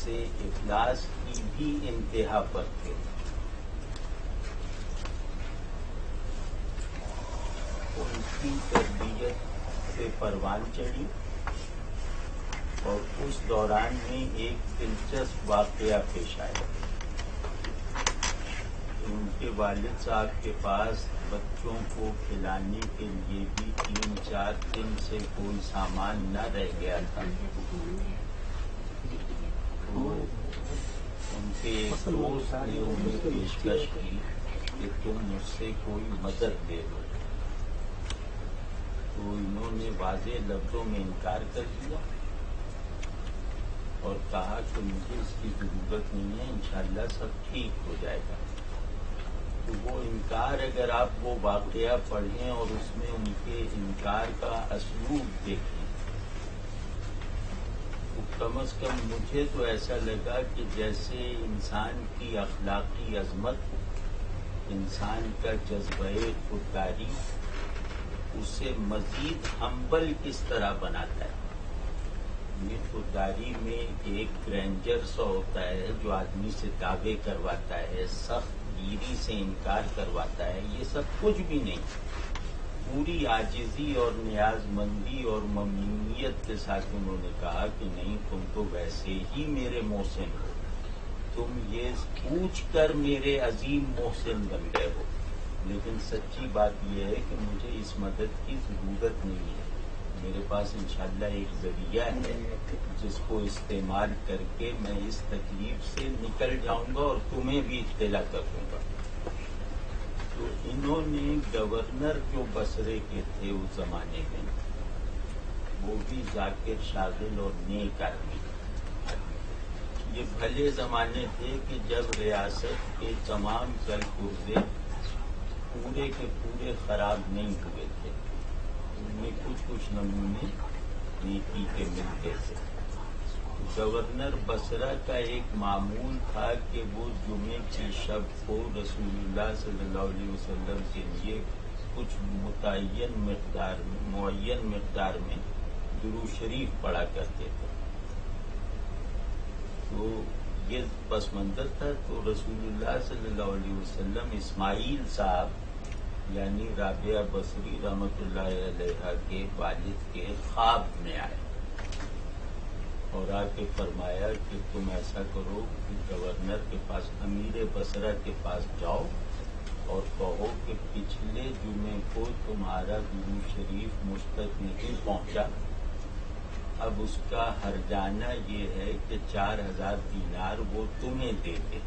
سے افلاس کی بھی انتہا پر تھے. ان کی تربیت سے پروان چڑھی اور اس دوران میں ایک دلچسپ واقعہ پیش آیا. ان کے والد صاحب کے پاس بچوں کو کھلانے کے لیے بھی 3-4 دن سے کوئی سامان نہ رہ گیا تھا. تو ان کے ایک دوست نے انہیں پیشکش کی کہ تم مجھ سے کوئی مدد دے دو. تو انہوں نے واضح لفظوں میں انکار کر دیا اور کہا کہ مجھے اس کی ضرورت نہیں ہے، انشاءاللہ سب ٹھیک ہو جائے گا. تو وہ انکار، اگر آپ وہ واقعہ پڑھیں اور اس میں ان کے انکار کا اسلوب دیکھیں تو کم از کم مجھے تو ایسا لگا کہ جیسے انسان کی اخلاقی عظمت، انسان کا جذبہ خودداری اسے مزید ہمبل کس طرح بناتا ہے. یہ خودداری میں ایک گرینجر سا ہوتا ہے جو آدمی سے دعوے کرواتا ہے، سخت گیری سے انکار کرواتا ہے. یہ سب کچھ بھی نہیں، پوری عاجزی اور نیاز مندی اور ممنونیت کے ساتھ انہوں نے کہا کہ نہیں، تم تو ویسے ہی میرے محسن ہو، تم یہ پوچھ کر میرے عظیم محسن بن گئے ہو. لیکن سچی بات یہ ہے کہ مجھے اس مدد کی ضرورت نہیں ہے. میرے پاس انشاءاللہ ایک ذریعہ ہے جس کو استعمال کر کے میں اس تکلیف سے نکل جاؤں گا اور تمہیں بھی اطلاع کر دوں گا. تو انہوں نے گورنر جو بصرے کے تھے اس زمانے میں، وہ بھی ذاکر شاغل اور نیک آدمی. یہ بھلے زمانے تھے کہ جب ریاست کے تمام پرزے پورے کے پورے خراب نہیں ہوئے تھے. ان میں کچھ نمونے نیکی کے ملتے تھے. گورنر بصرہ کا ایک معمول تھا کہ وہ جمعے کی شب کو رسول اللہ صلی اللہ علیہ وسلم کے لیے کچھ معین مقدار میں درود شریف پڑھا کرتے تھے. تو یہ پس منظر تھا. تو رسول اللہ صلی اللہ علیہ وسلم اسماعیل صاحب یعنی رابعہ بصری رحمۃ اللہ علیہ کے والد کے خواب میں آئے اور آ کے فرمایا کہ تم ایسا کرو کہ گورنر کے پاس، امیر بصرہ کے پاس جاؤ اور کہو کہ پچھلے جمعے کو تمہارا درود شریف مجھ تک نہیں پہنچا. اب اس کا ہرجانہ یہ ہے کہ 4000 دینار وہ تمہیں دے دے.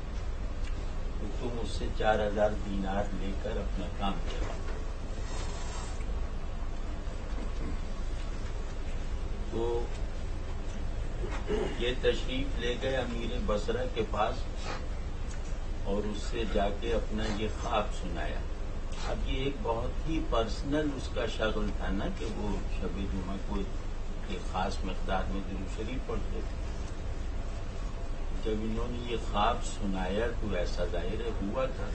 تو تم اس سے 4000 دینار لے کر اپنا کام کرو. تو یہ تشریف لے گئے امیر بصرہ کے پاس اور اس سے جا کے اپنا یہ خواب سنایا. اب یہ ایک بہت ہی پرسنل اس کا شغل تھا نا کہ وہ شب جمعہ کو ایک خاص مقدار میں درود شریف پڑھتے تھے. جب انہوں نے یہ خواب سنایا تو ایسا ظاہر ہوا تھا.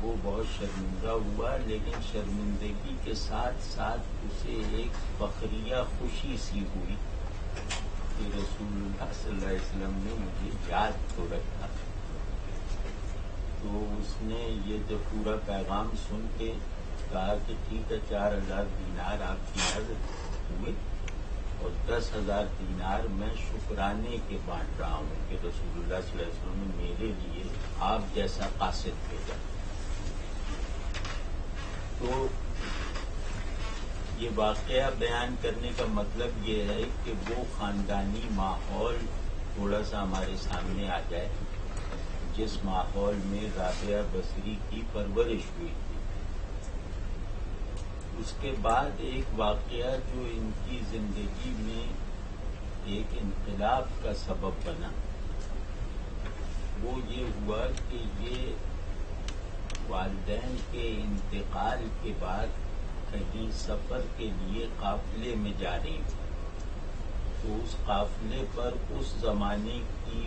وہ بہت شرمندہ ہوا، لیکن شرمندگی کے ساتھ ساتھ اسے ایک فخریہ خوشی سی ہوئی کہ رسول اللہ صلی اللہ علیہ وسلم نے مجھے یاد تو رکھا. تو اس نے یہ جو پورا پیغام سن کے کہا کہ ٹھیک ہے، 4000 دینار آپ کی حاضر ہوئے اور 10,000 دینار میں شکرانے کے بانٹ رہا ہوں کہ رسول اللہ صلی اللہ علیہ وسلم نے میرے لیے آپ جیسا قاصد بھیجا. تو یہ واقعہ بیان کرنے کا مطلب یہ ہے کہ وہ خاندانی ماحول تھوڑا سا ہمارے سامنے آ جائے جس ماحول میں رابعہ بصری کی پرورش ہوئی تھی. اس کے بعد ایک واقعہ جو ان کی زندگی میں ایک انقلاب کا سبب بنا، وہ یہ ہوا کہ یہ والدین کے انتقال کے بعد کہیں سفر کے لیے قافلے میں جا رہی تھی. تو اس قافلے پر اس زمانے کی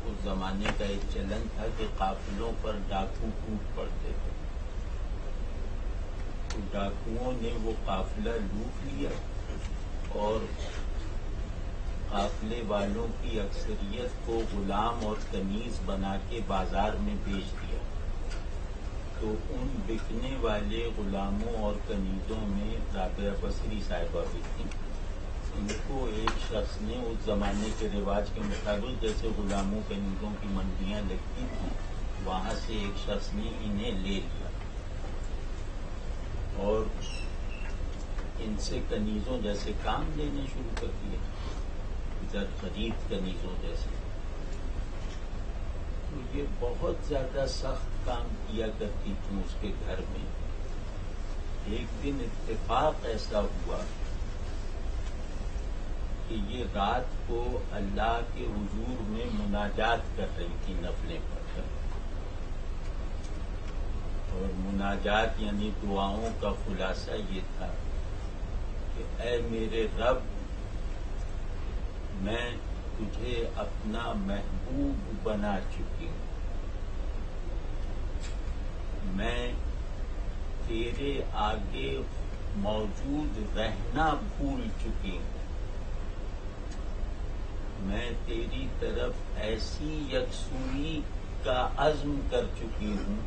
اس زمانے کا ایک چلن تھا کہ قافلوں پر ڈاکو ٹوٹ پڑتے تھے. تو ڈاکوؤں نے وہ قافلہ لوٹ لیا بنگلے والوں کی اکثریت کو غلام اور کنیز بنا کے بازار میں بیچ دیا، تو ان بکنے والے غلاموں اور کنیزوں میں رابعہ بصری صاحبہ بھی تھیں۔ ان کو ایک شخص نے اس زمانے کے رواج کے مطابق جیسے غلاموں کنیزوں کی منڈیاں لگتی تھیں، وہاں سے ایک شخص نے انہیں لے لیا اور ان سے کنیزوں جیسے کام لینے شروع کر دیا، ادھر خرید کنیزوں جیسے۔ تو یہ بہت زیادہ سخت کام کیا کرتی تھیں اس کے گھر میں۔ ایک دن اتفاق ایسا ہوا کہ یہ رات کو اللہ کے حضور میں مناجات کر رہی تھی نفلیں پڑھ کر، اور مناجات یعنی دعاؤں کا خلاصہ یہ تھا کہ اے میرے رب، میں تجھے اپنا محبوب بنا چکی ہوں، میں تیرے آگے موجود رہنا بھول چکی ہوں، میں تیری طرف ایسی یکسوئی کا عزم کر چکی ہوں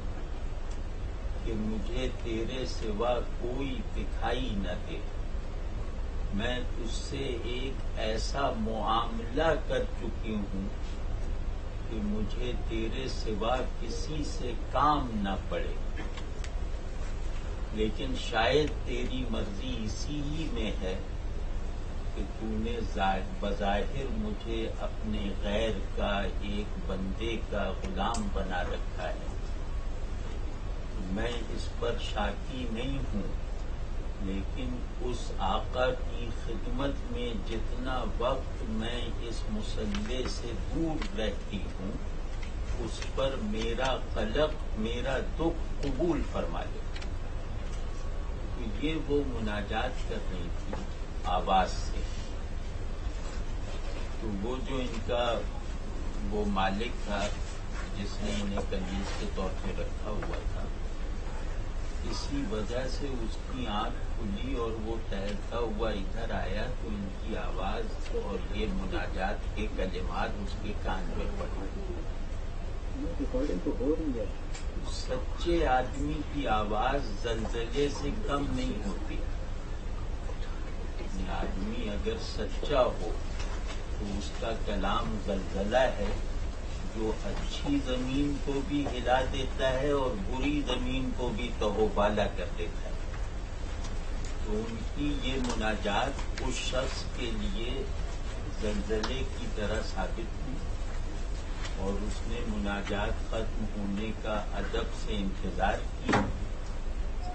کہ مجھے تیرے سوا کوئی دکھائی نہ دے، میں تجھ سے ایک ایسا معاملہ کر چکی ہوں کہ مجھے تیرے سوا کسی سے کام نہ پڑے، لیکن شاید تیری مرضی اسی ہی میں ہے کہ تو نے بظاہر مجھے اپنے غیر کا ایک بندے کا غلام بنا رکھا ہے، میں اس پر شاکی نہیں ہوں، لیکن اس آقا کی خدمت میں جتنا وقت میں اس مسئلے سے دور رہتی ہوں اس پر میرا قلق، میرا دکھ قبول فرما لے۔ تو یہ وہ مناجات کر رہی تھی آواز سے۔ تو وہ جو ان کا وہ مالک تھا جس نے انہیں کنیز کے طور پہ رکھا ہوا تھا، اسی وجہ سے اس کی آنکھ کھلی اور وہ ٹہلتا ہوا ادھر آیا تو ان کی آواز اور یہ مناجات کے کلمات اس کے کان میں پڑے۔ سچے آدمی کی آواز زلزلے سے کم نہیں ہوتی، آدمی اگر سچا ہو تو اس کا کلام زلزلہ ہے جو اچھی زمین کو بھی ہلا دیتا ہے اور بری زمین کو بھی تہوبالا کر دیتا ہے۔ تو ان کی یہ مناجات اس شخص کے لیے زلزلے کی طرح ثابت ہوئی، اور اس نے مناجات ختم ہونے کا ادب سے انتظار کیا،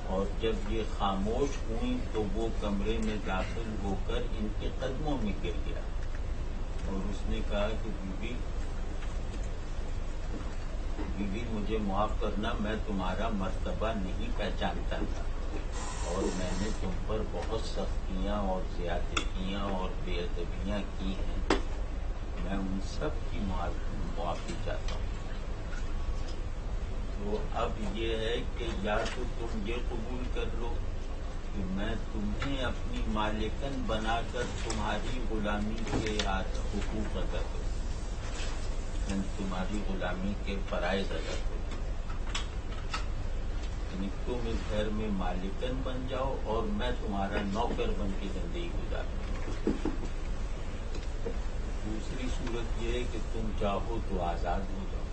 اور جب یہ خاموش ہوئی تو وہ کمرے میں داخل ہو کر ان کے قدموں میں گر گیا، اور اس نے کہا کہ بیوی مجھے معاف کرنا، میں تمہارا مرتبہ نہیں پہچانتا تھا، اور میں نے تم پر بہت سختیاں اور زیادتیاں اور بے ادبیاں کی ہیں، میں ان سب کی معافی چاہتا ہوں۔ تو اب یہ ہے کہ یا تو تم یہ قبول کر لو کہ میں تمہیں اپنی مالکن بنا کر تمہاری غلامی کے حقوق ادا کروں، تمہاری غلامی کے فرائض ادا کروں، یعنی تم اس گھر میں مالکن بن جاؤ اور میں تمہارا نوکر بن کے زندگی گزاروں۔ دوسری صورت یہ ہے کہ تم چاہو تو آزاد ہو جاؤ۔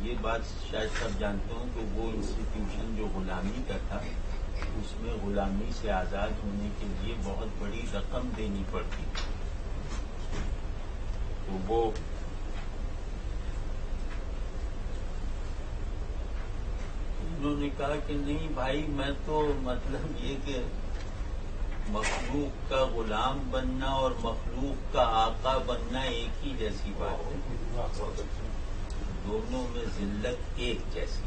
یہ بات شاید سب جانتے ہوں کہ وہ انسٹیٹیوشن جو غلامی کا تھا اس میں غلامی سے آزاد ہونے کے لیے بہت بڑی رقم دینی پڑتی تھی، تو وہ انہوں نے کہا کہ نہیں بھائی، میں تو مطلب یہ کہ مخلوق کا غلام بننا اور مخلوق کا آقا بننا ایک ہی جیسی بات ہے، دونوں میں ذلت ایک جیسی،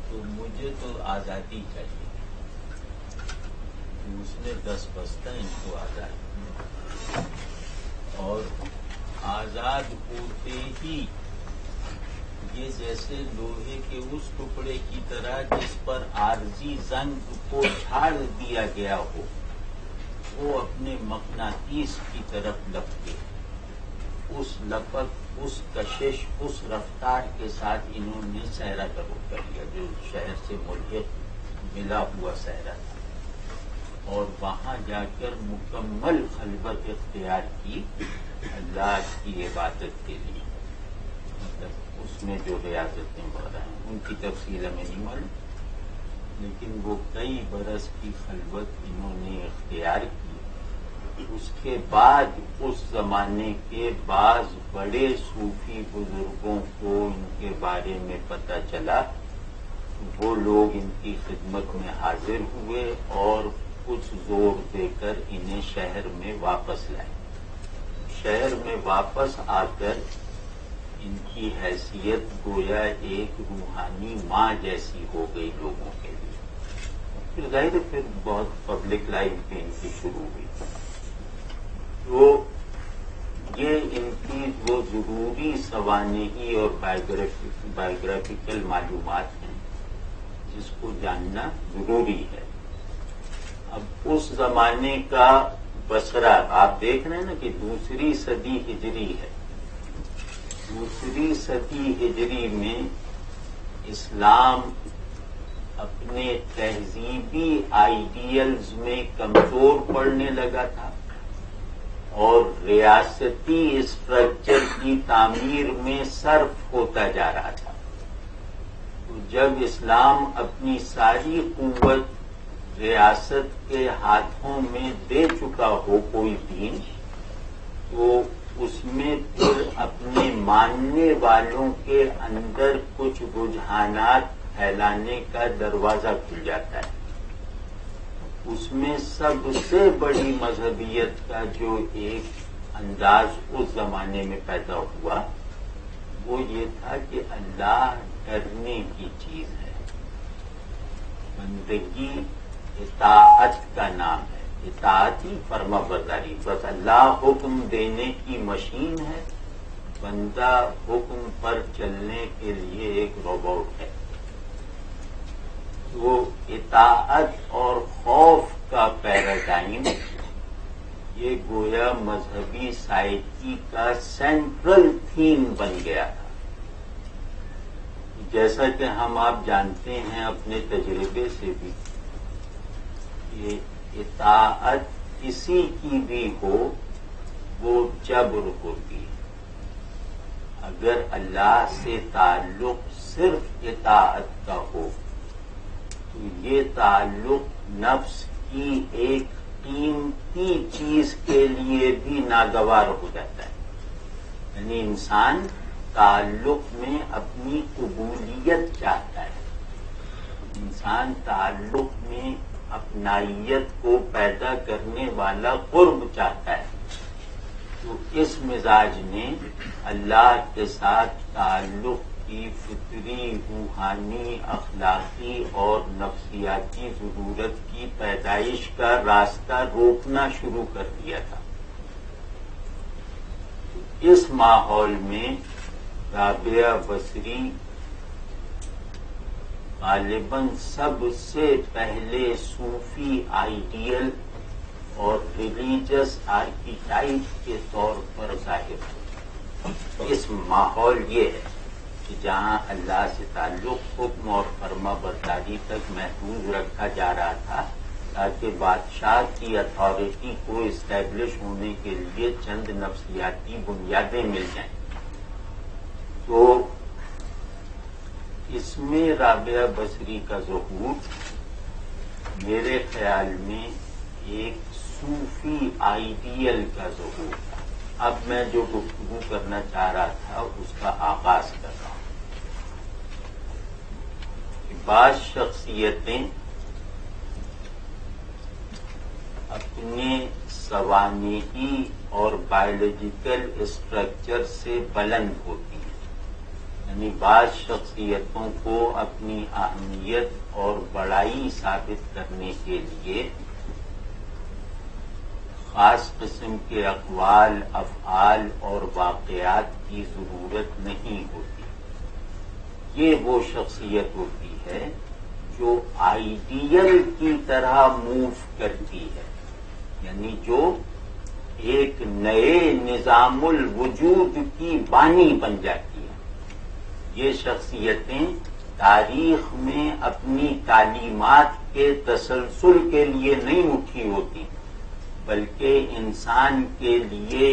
تو مجھے تو آزادی چاہیے۔ اس نے 10 بستہ ان کو آزاد، اور آزاد ہوتے ہی یہ جیسے لوہے کے اس ٹکڑے کی طرح جس پر عارضی زنگ کو جھاڑ دیا گیا ہو، وہ اپنے مقناطیس کی طرف لپکے. اس لپک، اس کشش، اس رفتار کے ساتھ انہوں نے صحرا کا رخ کر لیا، جو شہر سے ملحق ملا ہوا صحرا تھا، اور وہاں جا کر مکمل خلوت اختیار کی اللہ کی عبادت کے لیے. مطلب اس میں جو ریاضتیں وغیرہ ہیں ان کی تفصیل ہمیں نہیں معلوم، لیکن وہ کئی برس کی خلوت انہوں نے اختیار کی. اس کے بعد اس زمانے کے بعض بڑے صوفی بزرگوں کو ان کے بارے میں پتہ چلا. وہ لوگ ان کی خدمت میں حاضر ہوئے اور کچھ زور دے کر انہیں شہر میں واپس لائے. شہر میں واپس آ کر ان کی حیثیت گویا ایک روحانی ماں جیسی ہو گئی لوگوں کے لیے. پھر ظاہر پھر بہت پبلک لائف بھی ان کی شروع ہوئی. تو یہ ان کی وہ ضروری سوانحی اور بایوگرافیکل معلومات ہیں جس کو جاننا ضروری ہے. اب اس زمانے کا بصرہ آپ دیکھ رہے ہیں نا کہ 2 صدی ہجری ہے. 2 صدی ہجری میں اسلام اپنے تہذیبی آئیڈیلز میں کمزور پڑنے لگا تھا اور ریاستی اسٹرکچر کی تعمیر میں صرف ہوتا جا رہا تھا. تو جب اسلام اپنی ساری قوت ریاست کے ہاتھوں میں دے چکا ہو کوئی دین، تو اس میں پھر اپنے ماننے والوں کے اندر کچھ رجحانات پھیلانے کا دروازہ کھل جاتا ہے. اس میں سب سے بڑی مذہبیت کا جو ایک انداز اس زمانے میں پیدا ہوا وہ یہ تھا کہ اللہ ڈرنے کی چیز ہے. بندگی اطاعت کا نام ہے، اطاعت ہی فرما برداری. بس اللہ حکم دینے کی مشین ہے، بندہ حکم پر چلنے کے لیے ایک روبوٹ ہے. وہ اطاعت اور خوف کا پیراڈائم یہ گویا مذہبی سائیکی کا سینٹرل تھیم بن گیا تھا. جیسا کہ ہم آپ جانتے ہیں اپنے تجربے سے بھی کہ اطاعت کسی کی بھی ہو وہ جبر ہوتی ہے. اگر اللہ سے تعلق صرف اطاعت کا ہو تو یہ تعلق نفس کی ایک قیمتی چیز کے لیے بھی ناگوار ہو جاتا ہے. یعنی انسان تعلق میں اپنی قبولیت چاہتا ہے، انسان تعلق میں اپنائیت کو پیدا کرنے والا قرب چاہتا ہے. تو اس مزاج نے اللہ کے ساتھ تعلق کی فطری، روحانی، اخلاقی اور نفسیاتی ضرورت کی پیدائش کا راستہ روکنا شروع کر دیا تھا. اس ماحول میں رابعہ بصری غالباً سب سے پہلے صوفی آئیڈیل اور ریلیجس آرکیٹائپ کے طور پر ظاہر ہوئی. اس ماحول یہ ہے کہ جہاں اللہ سے تعلق حکم اور فرما برداری تک محدود رکھا جا رہا تھا تاکہ بادشاہ کی اتھارٹی کو اسٹیبلش ہونے کے لیے چند نفسیاتی بنیادیں مل جائیں. تو اس میں رابعہ بصری کا ظہور میرے خیال میں ایک صوفی آئیڈیل کا ظہور تھا. اب میں جو گفتگو کرنا چاہ رہا تھا اس کا آغاز کر رہا ہوں. بعض شخصیتیں اپنے سوانحی اور بایولوجیکل اسٹرکچر سے بلند ہوتی ہیں. یعنی بعض شخصیتوں کو اپنی اہمیت اور بڑائی ثابت کرنے کے لیے خاص قسم کے اقوال، افعال اور واقعات کی ضرورت نہیں ہوتی. یہ وہ شخصیت ہوتی ہے جو آئیڈیل کی طرح موو کرتی ہے. یعنی جو ایک نئے نظام الوجود کی بانی بن جاتی ہیں۔ یہ شخصیتیں تاریخ میں اپنی تعلیمات کے تسلسل کے لیے نہیں اٹھی ہوتی، بلکہ انسان کے لیے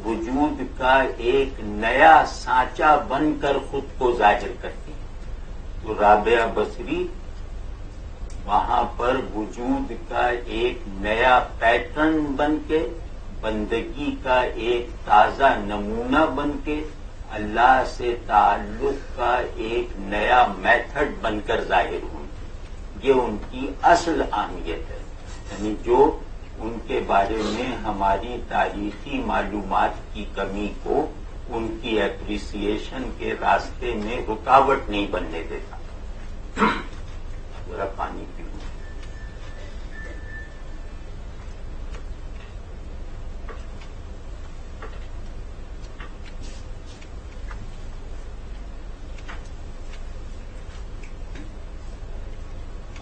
وجود کا ایک نیا سانچہ بن کر خود کو ظاہر کرتی ہیں۔ تو رابعہ بصری وہاں پر وجود کا ایک نیا پیٹرن بن کے، بندگی کا ایک تازہ نمونہ بن کے، اللہ سے تعلق کا ایک نیا میتھڈ بن کر ظاہر ہوئی۔ یہ ان کی اصل اہمیت ہے، یعنی جو ان کے بارے میں ہماری تاریخی معلومات کی کمی کو ان کی اپریسیشن کے راستے میں رکاوٹ نہیں بننے دیتا۔ ذرا پانی پیوں۔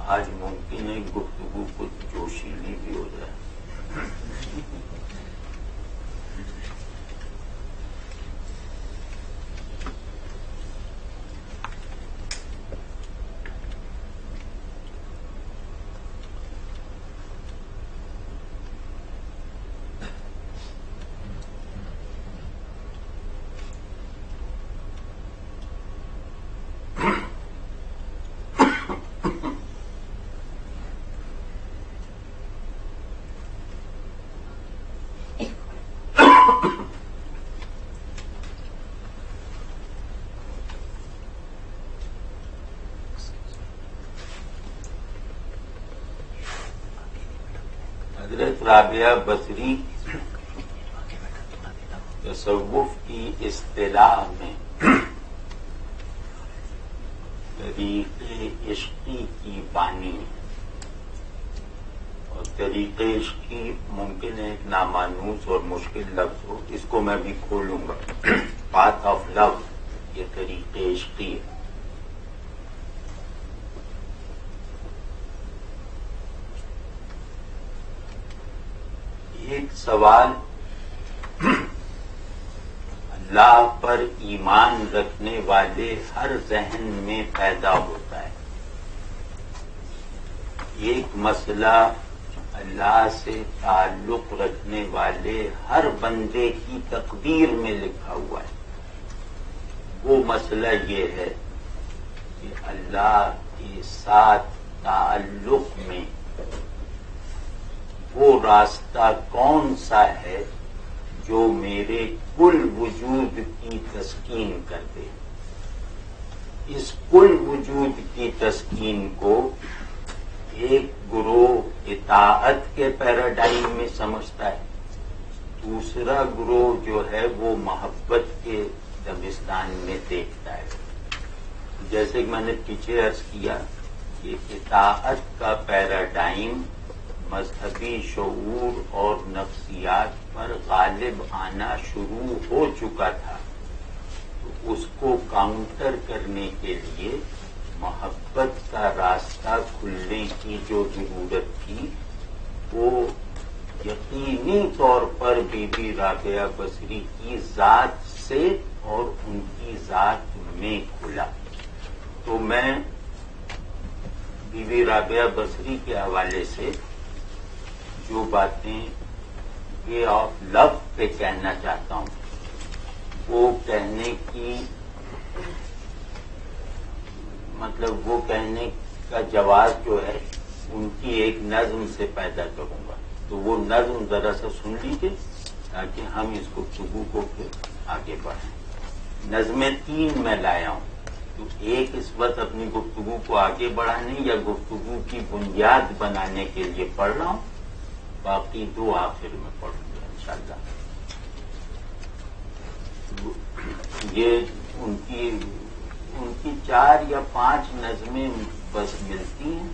آج ممکن ہے گفتگو کچھ جوشیلی بھی ہو جائے۔ حضرت رابعہ بصری تصوف کی اصطلاح میں طریق عشقی کی بانی، اور طریق عشقی ممکن ہے ایک نامانوس اور مشکل لفظ ہو، اس کو میں بھی کھولوں گا۔ پاتھ آف لو، یہ طریق عشقی ہے۔ ایک سوال اللہ پر ایمان رکھنے والے ہر ذہن میں پیدا ہوتا ہے۔ ایک مسئلہ اللہ سے تعلق رکھنے والے ہر بندے کی تقدیر میں لکھا ہوا ہے۔ وہ مسئلہ یہ ہے کہ اللہ کے ساتھ تعلق میں وہ راستہ کون سا ہے جو میرے کل وجود کی تسکین کر دے۔ اس کل وجود کی تسکین کو ایک گروہ اطاعت کے پیراڈائم میں سمجھتا ہے، دوسرا گروہ جو ہے وہ محبت کے دبستان میں دیکھتا ہے۔ جیسے کہ میں نے پیچھے عرض کیا کہ اطاعت کا پیراڈائم مذہبی شعور اور نفسیات پر غالب آنا شروع ہو چکا تھا، تو اس کو کاؤنٹر کرنے کے لیے محبت کا راستہ کھلنے کی جو ضرورت تھی وہ یقینی طور پر بی بی رابعہ بصری کی ذات سے اور ان کی ذات میں کھلا۔ تو میں بی بی رابعہ بصری کے حوالے سے جو باتیں وے آف لو پہ کہنا چاہتا ہوں، وہ کہنے کی مطلب وہ کہنے کا جواز جو ہے ان کی ایک نظم سے پیدا کروں گا۔ تو وہ نظم ذرا سا سن لیجیے تاکہ ہم اس گفتگو کو پھر آگے بڑھائیں۔ نظمیں 3 میں لایا ہوں، تو ایک اس وقت اپنی گفتگو کو آگے بڑھانے یا گفتگو کی بنیاد بنانے کے لیے پڑھ رہا ہوں، باقی 2 آخر میں پڑھوں گا انشاءاللہ۔ یہ ان کی 4 یا 5 نظمیں بس ملتی ہیں،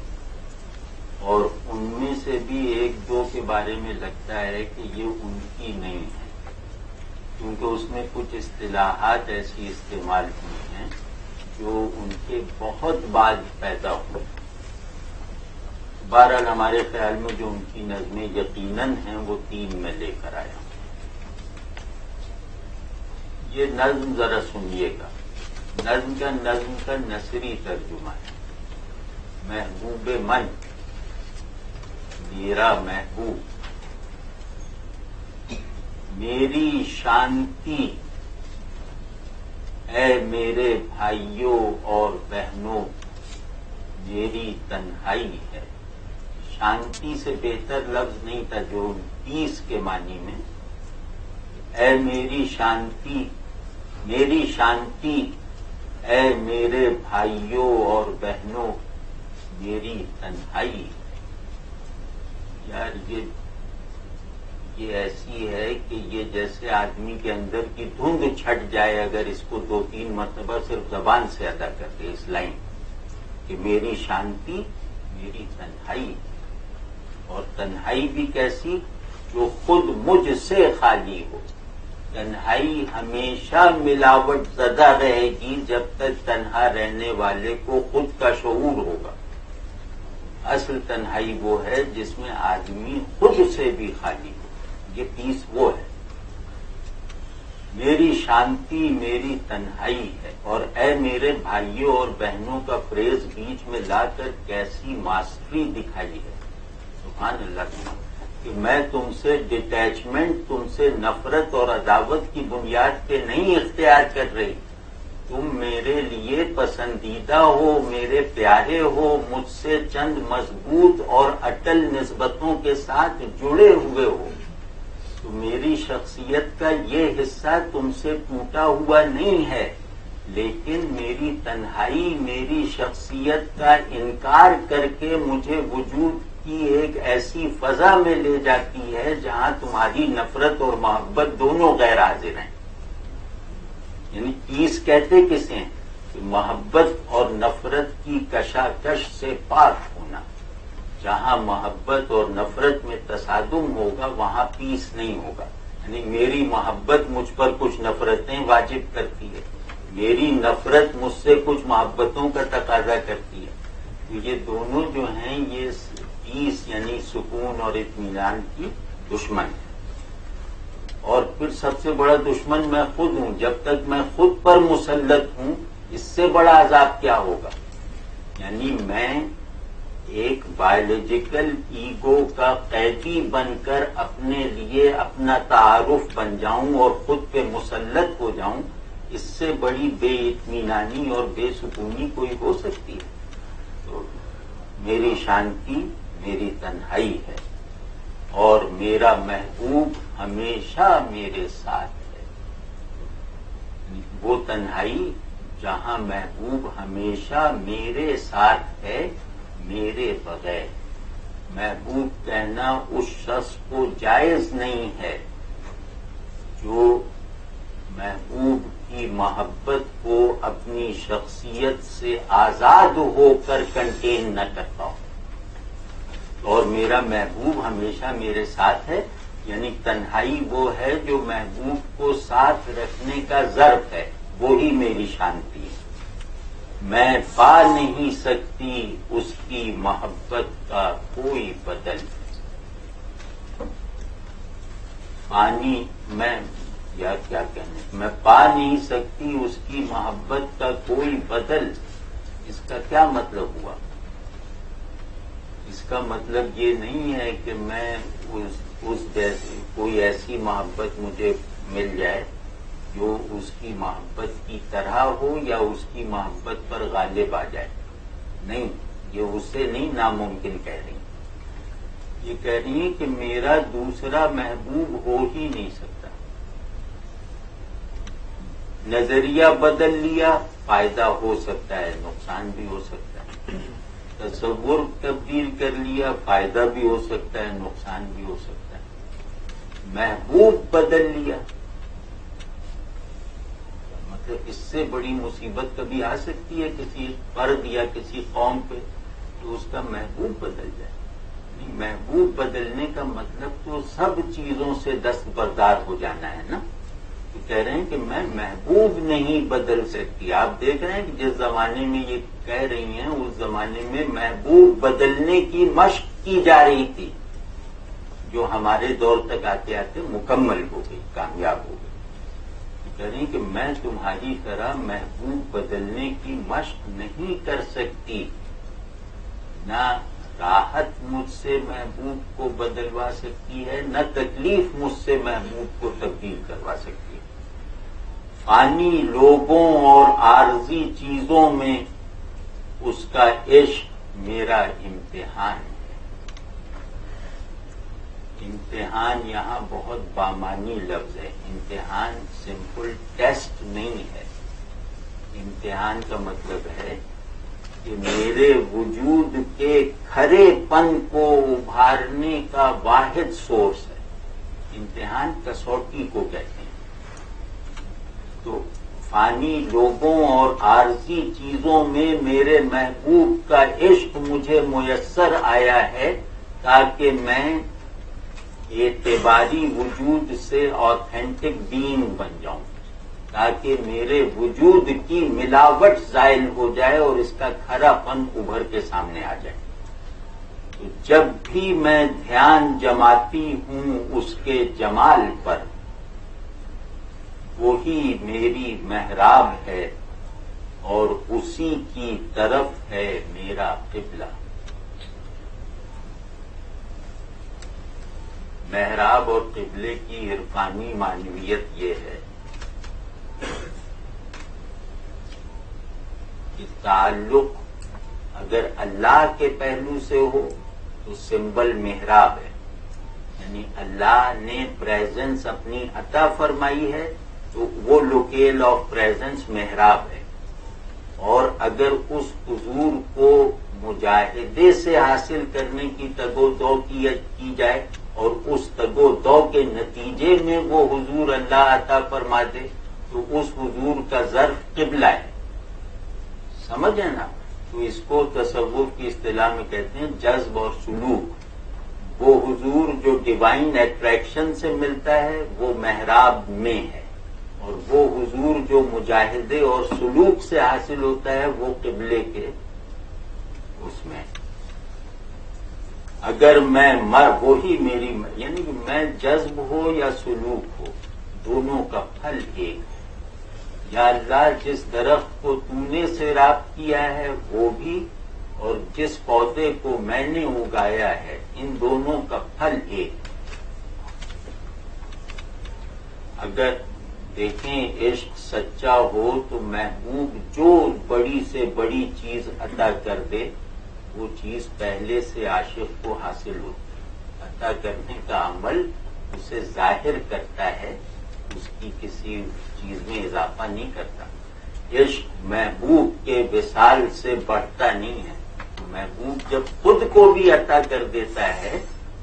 اور ان میں سے بھی 1-2 کے بارے میں لگتا ہے کہ یہ ان کی نہیں ہے، کیونکہ اس میں کچھ اصطلاحات ایسی استعمال کی ہیں جو ان کے بہت بعد پیدا ہوئے۔ بہرحال ہمارے خیال میں جو ان کی نظمیں یقیناً ہیں وہ 3 میں لے کر آیا ہوں. یہ نظم ذرا سنیے گا. نظم کا نثری ترجمہ ہے. محبوب من، میرا محبوب، میری شانتی، اے میرے بھائیوں اور بہنوں، میری تنہائی ہے. شانتی سے بہتر لفظ نہیں تھا جو پیس کے معنی میں. اے میری شانتی، اے میرے بھائیوں اور بہنوں، میری تنہائی. یار یہ ایسی ہے کہ یہ جیسے آدمی کے اندر کی دھند چھٹ جائے اگر اس کو 2-3 مرتبہ صرف زبان سے ادا کر دے اس لائن کہ میری شانتی، میری تنہائی. اور تنہائی بھی کیسی؟ جو خود مجھ سے خالی ہو. تنہائی ہمیشہ ملاوٹ زدہ رہے گی جب تک تنہا رہنے والے کو خود کا شعور ہوگا. اصل تنہائی وہ ہے جس میں آدمی خود سے بھی خالی ہو. یہ پیس وہ ہے. میری شانتی، میری تنہائی ہے. اور اے میرے بھائیوں اور بہنوں کا فریز بیچ میں لا کر کیسی ماسٹری دکھائی ہے. سبحان اللہ کی، کہ میں تم سے ڈٹیچمنٹ، تم سے نفرت اور عداوت کی بنیاد پہ نہیں اختیار کر رہی. تم میرے لیے پسندیدہ ہو، میرے پیارے ہو، مجھ سے چند مضبوط اور اٹل نسبتوں کے ساتھ جڑے ہوئے ہو. تو میری شخصیت کا یہ حصہ تم سے ٹوٹا ہوا نہیں ہے، لیکن میری تنہائی میری شخصیت کا انکار کر کے مجھے وجود کی ایک ایسی فضا میں لے جاتی ہے جہاں تمہاری نفرت اور محبت دونوں غیر حاضر ہیں. یعنی پیس کہتے کسے ہیں؟ کہ محبت اور نفرت کی کشاکش سے پاک ہونا. جہاں محبت اور نفرت میں تصادم ہوگا وہاں پیس نہیں ہوگا. یعنی میری محبت مجھ پر کچھ نفرتیں واجب کرتی ہے، میری نفرت مجھ سے کچھ محبتوں کا تقاضا کرتی ہے. تو یہ دونوں جو ہیں یہ پیس یعنی سکون اور اطمینان کی دشمن ہے. اور پھر سب سے بڑا دشمن میں خود ہوں. جب تک میں خود پر مسلط ہوں اس سے بڑا عذاب کیا ہوگا؟ یعنی میں ایک بایولوجیکل ایگو کا قیدی بن کر اپنے لیے اپنا تعارف بن جاؤں اور خود پہ مسلط ہو جاؤں، اس سے بڑی بے اطمینانی اور بے سکونی کوئی ہو سکتی ہے؟ تو میری شانتی میری تنہائی ہے اور میرا محبوب ہمیشہ میرے ساتھ ہے. وہ تنہائی جہاں محبوب ہمیشہ میرے ساتھ ہے میرے بغیر. محبوب کہنا اس شخص کو جائز نہیں ہے جو محبوب کی محبت کو اپنی شخصیت سے آزاد ہو کر کنٹین نہ کرتا ہو. اور میرا محبوب ہمیشہ میرے ساتھ ہے یعنی تنہائی وہ ہے جو محبوب کو ساتھ رکھنے کا ظرف ہے، وہی میری شانتی ہے. میں پا نہیں سکتی اس کی محبت کا کوئی بدل. پانی میں یا کیا کہنے، میں پا نہیں سکتی اس کی محبت کا کوئی بدل. اس کا کیا مطلب ہوا؟ اس کا مطلب یہ نہیں ہے کہ میں اس جیسی کوئی ایسی محبت مجھے مل جائے جو اس کی محبت کی طرح ہو یا اس کی محبت پر غالب آ جائے. نہیں، یہ اس سے نہیں ناممکن کہہ رہی. یہ کہہ رہی ہیں کہ میرا دوسرا محبوب ہو ہی نہیں سکتا. نظریہ بدل لیا، فائدہ ہو سکتا ہے، نقصان بھی ہو سکتا ہے. تصور تبدیل کر لیا، فائدہ بھی ہو سکتا ہے، نقصان بھی ہو سکتا ہے. محبوب بدل لیا، مطلب اس سے بڑی مصیبت کبھی آ سکتی ہے کسی فرد یا کسی قوم پہ تو اس کا محبوب بدل جائے. محبوب بدلنے کا مطلب تو سب چیزوں سے دستبردار ہو جانا ہے نا. تو کہہ رہے ہیں کہ میں محبوب نہیں بدل سکتی. آپ دیکھ رہے ہیں کہ جس زمانے میں یہ کہہ رہی ہیں اس زمانے میں محبوب بدلنے کی مشق کی جا رہی تھی، جو ہمارے دور تک آتے آتے مکمل ہو گئی، کامیاب ہو گئی. کہہ رہی ہیں کہ میں تمہاری طرح محبوب بدلنے کی مشق نہیں کر سکتی، نہ راحت مجھ سے محبوب کو بدلوا سکتی ہے، نہ تکلیف مجھ سے محبوب کو تبدیل کروا سکتی ہے. فانی لوگوں اور عارضی چیزوں میں اس کا عشق میرا امتحان ہے. امتحان یہاں بہت بامانی لفظ ہے. امتحان سمپل ٹیسٹ نہیں ہے. امتحان کا مطلب ہے کہ میرے وجود کے کھرے پن کو ابھارنے کا واحد سورس ہے. امتحان کسوٹی کو کہتے ہیں. تو فانی لوگوں اور عارضی چیزوں میں میرے محبوب کا عشق مجھے میسر آیا ہے تاکہ میں اعتباری وجود سے آتھینٹک بینگ بن جاؤں، تاکہ میرے وجود کی ملاوٹ زائل ہو جائے اور اس کا کھرا پن ابھر کے سامنے آ جائے. تو جب بھی میں دھیان جماتی ہوں اس کے جمال پر، وہی میری محراب ہے اور اسی کی طرف ہے میرا قبلہ. محراب اور قبلے کی عرفانی معنویت یہ ہے کہ تعلق اگر اللہ کے پہلو سے ہو تو سمبل محراب ہے، یعنی اللہ نے پریزنس اپنی عطا فرمائی ہے تو وہ لوکیل آف پریزنس محراب ہے. اور اگر اس حضور کو مجاہدے سے حاصل کرنے کی تگ و دو کی جائے اور اس تگ و دو کے نتیجے میں وہ حضور اللہ عطا فرما دے تو اس حضور کا ظرف قبلہ ہے. سمجھیں نا؟ تو اس کو تصوف کی اصطلاح میں کہتے ہیں جذب اور سلوک. وہ حضور جو ڈیوائن اٹریکشن سے ملتا ہے وہ محراب میں ہے، اور وہ حضور جو مجاہدے اور سلوک سے حاصل ہوتا ہے وہ قبلے کے اس میں. اگر میں وہی میری یعنی کہ میں جذب ہو یا سلوک ہو دونوں کا پھل ایک ہے. یا اللہ جس درخت کو تو نے سیراب کیا ہے وہ بھی، اور جس پودے کو میں نے اگایا ہے، ان دونوں کا پھل ایک. اگر دیکھیں عشق سچا ہو تو محبوب جو بڑی سے بڑی چیز عطا کر دے وہ چیز پہلے سے عاشق کو حاصل ہوتی. عطا کرنے کا عمل اسے ظاہر کرتا ہے، اس کی کسی چیز میں اضافہ نہیں کرتا. عشق محبوب کے وصال سے بڑھتا نہیں ہے. محبوب جب خود کو بھی عطا کر دیتا ہے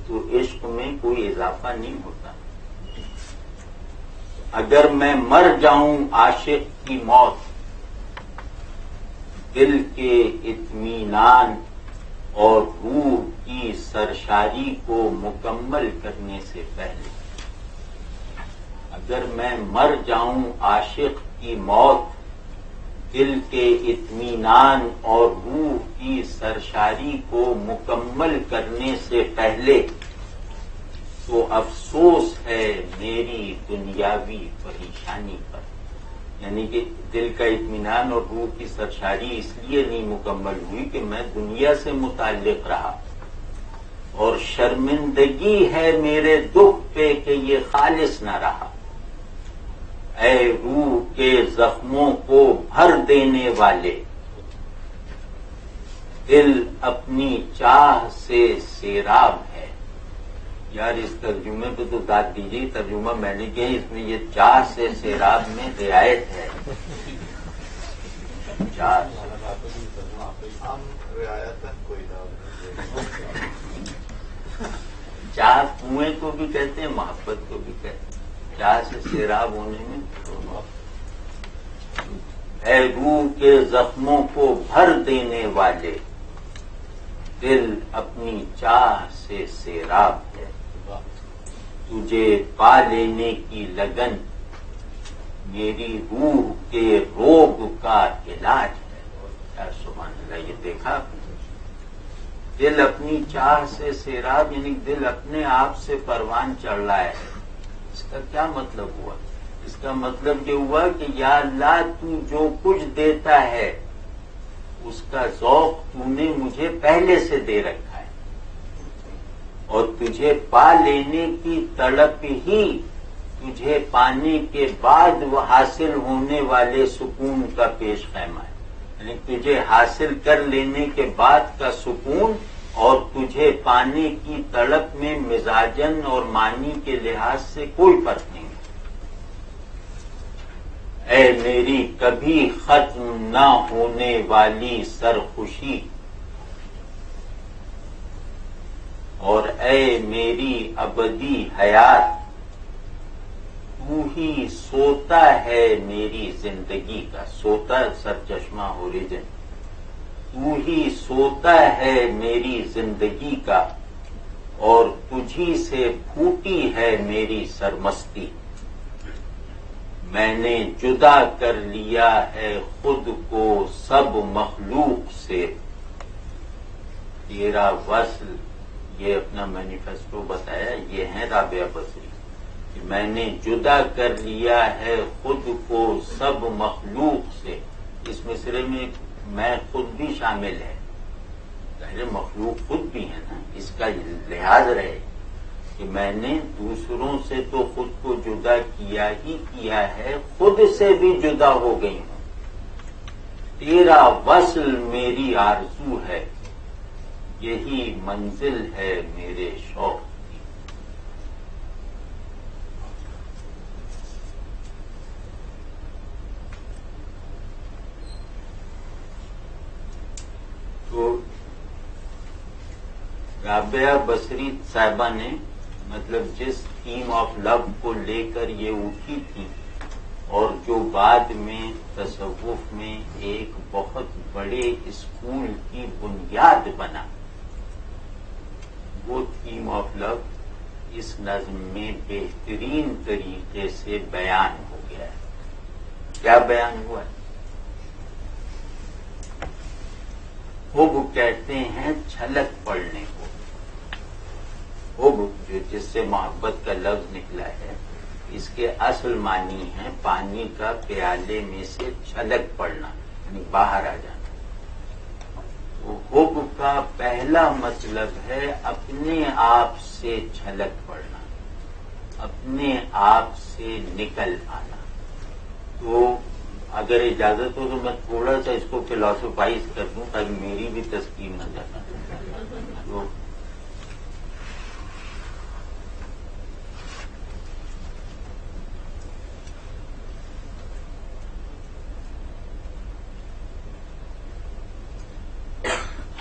تو عشق میں کوئی اضافہ نہیں ہوتا. اگر میں مر جاؤں عاشق کی موت دل کے اطمینان اور روح کی سرشاری کو مکمل کرنے سے پہلے، اگر میں مر جاؤں عاشق کی موت دل کے اطمینان اور روح کی سرشاری کو مکمل کرنے سے پہلے، تو افسوس ہے میری دنیاوی پریشانی پر. یعنی کہ دل کا اطمینان اور روح کی سرشاری اس لیے نہیں مکمل ہوئی کہ میں دنیا سے متعلق رہا، اور شرمندگی ہے میرے دکھ پہ کہ یہ خالص نہ رہا. اے روح کے زخموں کو بھر دینے والے، دل اپنی چاہ سے سیراب ہے. یار اس ترجمے پہ تو داد دیجیے، ترجمہ میں نے کیا اس میں یہ چاہ سے سیراب میں رعایت ہے. چاہ چاہ کنویں کو بھی کہتے ہیں، محبت کو بھی کہتے ہیں. چاہ سے سیراب ہونے میں اے روح کے زخموں کو بھر دینے والے، دل اپنی چاہ سے سیراب ہے. تجھے پا لینے کی لگن میری روح کے روگ کا علاج ہے. کیا سبحان اللہ. یہ دیکھا دل اپنی چاہ سے سیراب، یعنی دل اپنے آپ سے پروان چڑھ رہا ہے. اس کا کیا مطلب ہوا؟ اس کا مطلب یہ ہوا کہ یا اللہ تو جو کچھ دیتا ہے اس کا ذوق تو نے مجھے پہلے سے دے رکھا ہے، اور تجھے پا لینے کی تڑپ ہی تجھے پانے کے بعد وہ حاصل ہونے والے سکون کا پیش خیمہ ہے. یعنی تجھے حاصل کر لینے کے بعد کا سکون اور تجھے پانے کی تڑپ میں مزاجن اور معنی کے لحاظ سے کوئی فرق نہیں. اے میری کبھی ختم نہ ہونے والی سرخوشی، اور اے میری ابدی حیات، تو ہی سوتا ہے میری زندگی کا. سوتا سرچشمہ اوریجن. تو ہی سوتا ہے میری زندگی کا، اور تجھی سے پھوٹی ہے میری سرمستی. میں نے جدا کر لیا ہے خود کو سب مخلوق سے. تیرا وصل، یہ اپنا مینیفیسٹو بتایا، یہ ہے رابعہ بصری کہ میں نے جدا کر لیا ہے خود کو سب مخلوق سے. اس مصرے میں خود بھی شامل ہے. ظاہر مخلوق خود بھی ہے نا، اس کا لحاظ رہے کہ میں نے دوسروں سے تو خود کو جدا کیا ہی کیا ہے، خود سے بھی جدا ہو گئی ہوں. تیرا وصل میری آرزو ہے، یہی منزل ہے میرے شوق کی. تو رابعہ بصری صاحبہ نے مطلب جس تھیم آف لو کو لے کر یہ اٹھی تھی، اور جو بعد میں تصوف میں ایک بہت بڑے اسکول کی بنیاد بنا، وہ تھیم آف لو اس نظم میں بہترین طریقے سے بیان ہو گیا ہے. کیا بیان ہوا ہے؟ حب کہتے ہیں چھلک پڑنے کو. حب جو جس سے محبت کا لفظ نکلا ہے، اس کے اصل معنی ہے پانی کا پیالے میں سے چھلک پڑنا، یعنی باہر آ جانا. تو حب کا پہلا مطلب ہے اپنے آپ سے چھلک پڑنا، اپنے آپ سے نکل آنا. تو اگر اجازت ہو تو میں تھوڑا سا اس کو فلاسفائز کر دوں تاکہ میری بھی تسکین نہ جائے. تو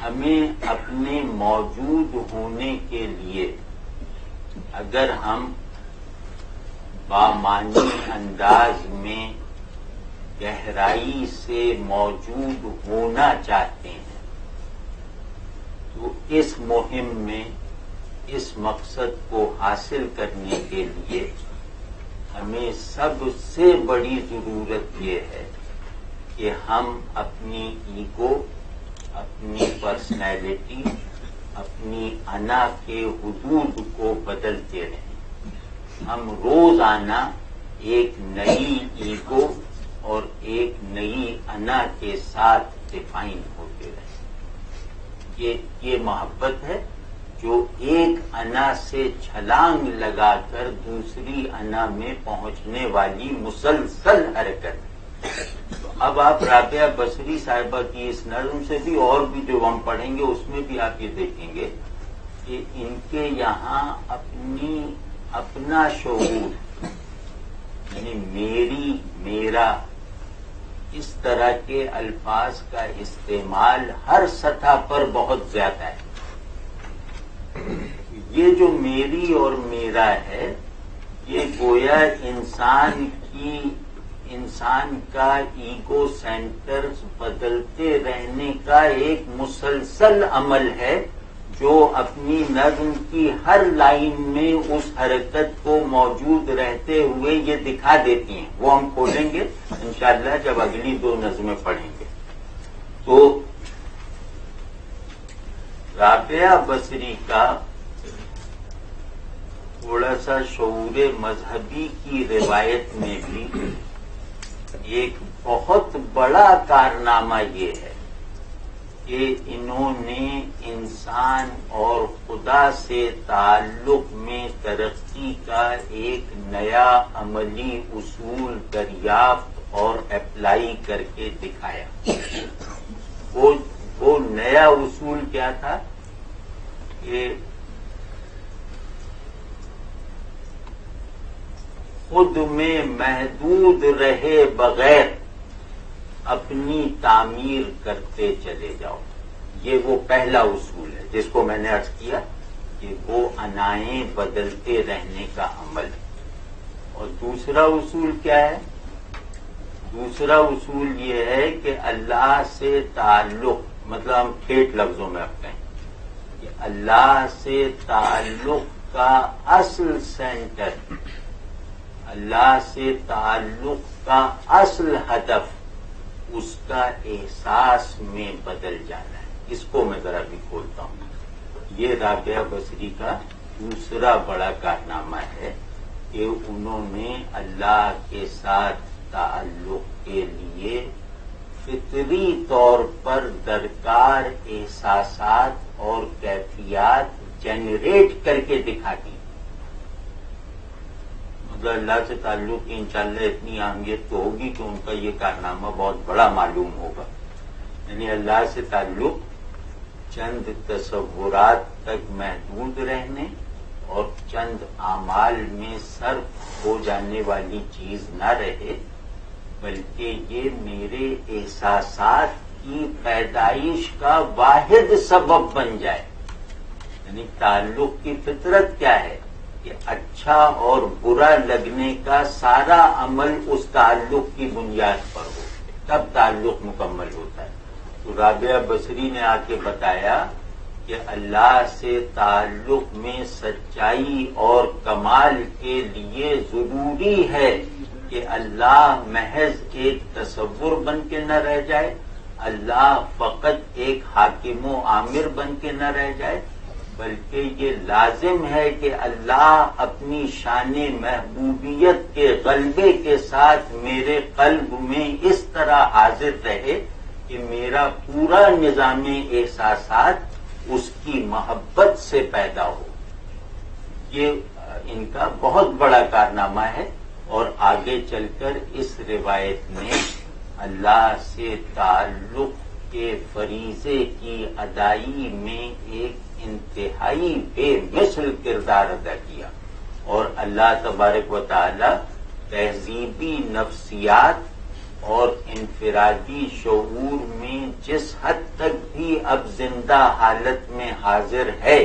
ہمیں اپنے موجود ہونے کے لیے اگر ہم بامعنی انداز میں گہرائی سے موجود ہونا چاہتے ہیں، تو اس مہم میں اس مقصد کو حاصل کرنے کے لیے ہمیں سب سے بڑی ضرورت یہ ہے کہ ہم اپنی ایگو، اپنی پرسنالٹی، اپنی انا کے حدود کو بدلتے رہیں. ہم روزانہ ایک نئی ایگو اور ایک نئی انا کے ساتھ ڈیفائن ہوتے رہیں. یہ محبت ہے جو ایک انا سے چھلانگ لگا کر دوسری انا میں پہنچنے والی مسلسل حرکت. اب آپ رابعہ بصری صاحبہ کی اس نظم سے بھی اور بھی جو ہم پڑھیں گے اس میں بھی آپ یہ دیکھیں گے کہ ان کے یہاں اپنا شعور، یعنی میری، میرا، اس طرح کے الفاظ کا استعمال ہر سطح پر بہت زیادہ ہے. یہ جو میری اور میرا ہے، یہ گویا انسان کا ایگو سینٹر بدلتے رہنے کا ایک مسلسل عمل ہے جو اپنی نظم کی ہر لائن میں اس حرکت کو موجود رہتے ہوئے یہ دکھا دیتی ہیں. وہ ہم کھولیں گے انشاءاللہ جب اگلی 2 نظمیں پڑھیں گے. تو رابعہ بصری کا تھوڑا سا شعور مذہبی کی روایت میں بھی ایک بہت بڑا کارنامہ یہ ہے کہ انہوں نے انسان اور خدا سے تعلق میں ترقی کا ایک نیا عملی اصول دریافت اور اپلائی کر کے دکھایا. وہ نیا اصول کیا تھا کہ خود میں محدود رہے بغیر اپنی تعمیر کرتے چلے جاؤ. یہ وہ پہلا اصول ہے جس کو میں نے عرض کیا کہ وہ انائیں بدلتے رہنے کا عمل. اور دوسرا اصول کیا ہے؟ دوسرا اصول یہ ہے کہ اللہ سے تعلق، مطلب ہم ٹھیٹ لفظوں میں اب کہیں کہ اللہ سے تعلق کا اصل سینٹر، اللہ سے تعلق کا اصل ہدف اس کا احساس میں بدل جانا ہے. اس کو میں ذرا بھی کھولتا ہوں. یہ رابعہ بصری کا دوسرا بڑا کارنامہ ہے کہ انہوں نے اللہ کے ساتھ تعلق کے لیے فطری طور پر درکار احساسات اور کیفیات جنریٹ کر کے دکھا دی. مطلب اللہ سے تعلق کی انشاءاللہ اتنی اہمیت تو ہوگی کہ ان کا یہ کارنامہ بہت بڑا معلوم ہوگا. یعنی اللہ سے تعلق چند تصورات تک محدود رہنے اور چند اعمال میں صرف ہو جانے والی چیز نہ رہے، بلکہ یہ میرے احساسات کی پیدائش کا واحد سبب بن جائے. یعنی تعلق کی فطرت کیا ہے کہ اچھا اور برا لگنے کا سارا عمل اس تعلق کی بنیاد پر ہو، تب تعلق مکمل ہوتا ہے. تو رابعہ بصری نے آ کے بتایا کہ اللہ سے تعلق میں سچائی اور کمال کے لیے ضروری ہے کہ اللہ محض ایک تصور بن کے نہ رہ جائے، اللہ فقط ایک حاکم و آمر بن کے نہ رہ جائے، بلکہ یہ لازم ہے کہ اللہ اپنی شان محبوبیت کے غلبے کے ساتھ میرے قلب میں اس طرح حاضر رہے کہ میرا پورا نظام احساسات اس کی محبت سے پیدا ہو. یہ ان کا بہت بڑا کارنامہ ہے. اور آگے چل کر اس روایت نے اللہ سے تعلق کے فریضے کی ادائی میں ایک انتہائی بے مثل کردار ادا کیا. اور اللہ تبارک و تعالی تہذیبی نفسیات اور انفرادی شعور میں جس حد تک بھی اب زندہ حالت میں حاضر ہے،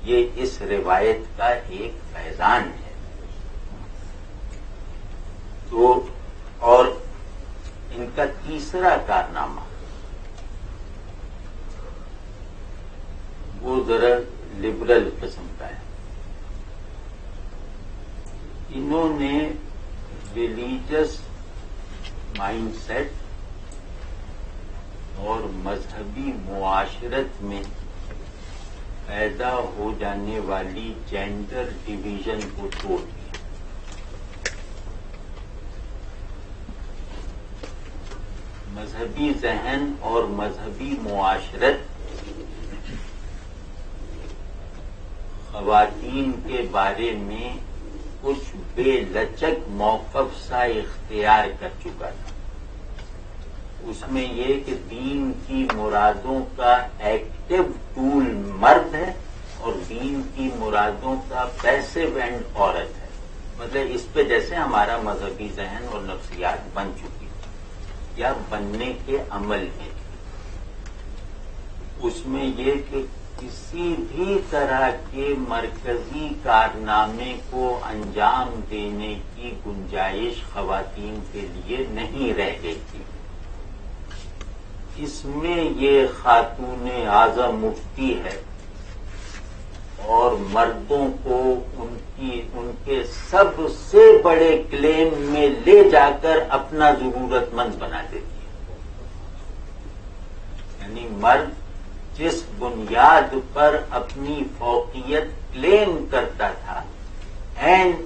یہ اس روایت کا ایک فیضان ہے. تو اور ان کا تیسرا کارنامہ وہ ذرا لبرل قسم کا ہے. انہوں نے ریلیجس مائنڈ سیٹ اور مذہبی معاشرت میں پیدا ہو جانے والی جینڈر ڈویژن کو توڑ دیا. مذہبی ذہن اور مذہبی معاشرت خواتین کے بارے میں کچھ بے لچک موقف سا اختیار کر چکا تھا. اس میں یہ کہ دین کی مرادوں کا ایکٹیو ٹول مرد ہے اور دین کی مرادوں کا پیسو اینڈ عورت ہے. مطلب اس پہ جیسے ہمارا مذہبی ذہن اور نفسیات بن چکی یا بننے کے عمل میں. اس میں یہ کہ کسی بھی طرح کے مرکزی کارنامے کو انجام دینے کی گنجائش خواتین کے لیے نہیں رہ گئی تھی. اس میں یہ خاتون اعظم مفتی ہے اور مردوں کو ان کے سب سے بڑے کلیم میں لے جا کر اپنا ضرورت مند بنا دیتی ہے. یعنی مرد جس بنیاد پر اپنی فوقیت کلیم کرتا تھا،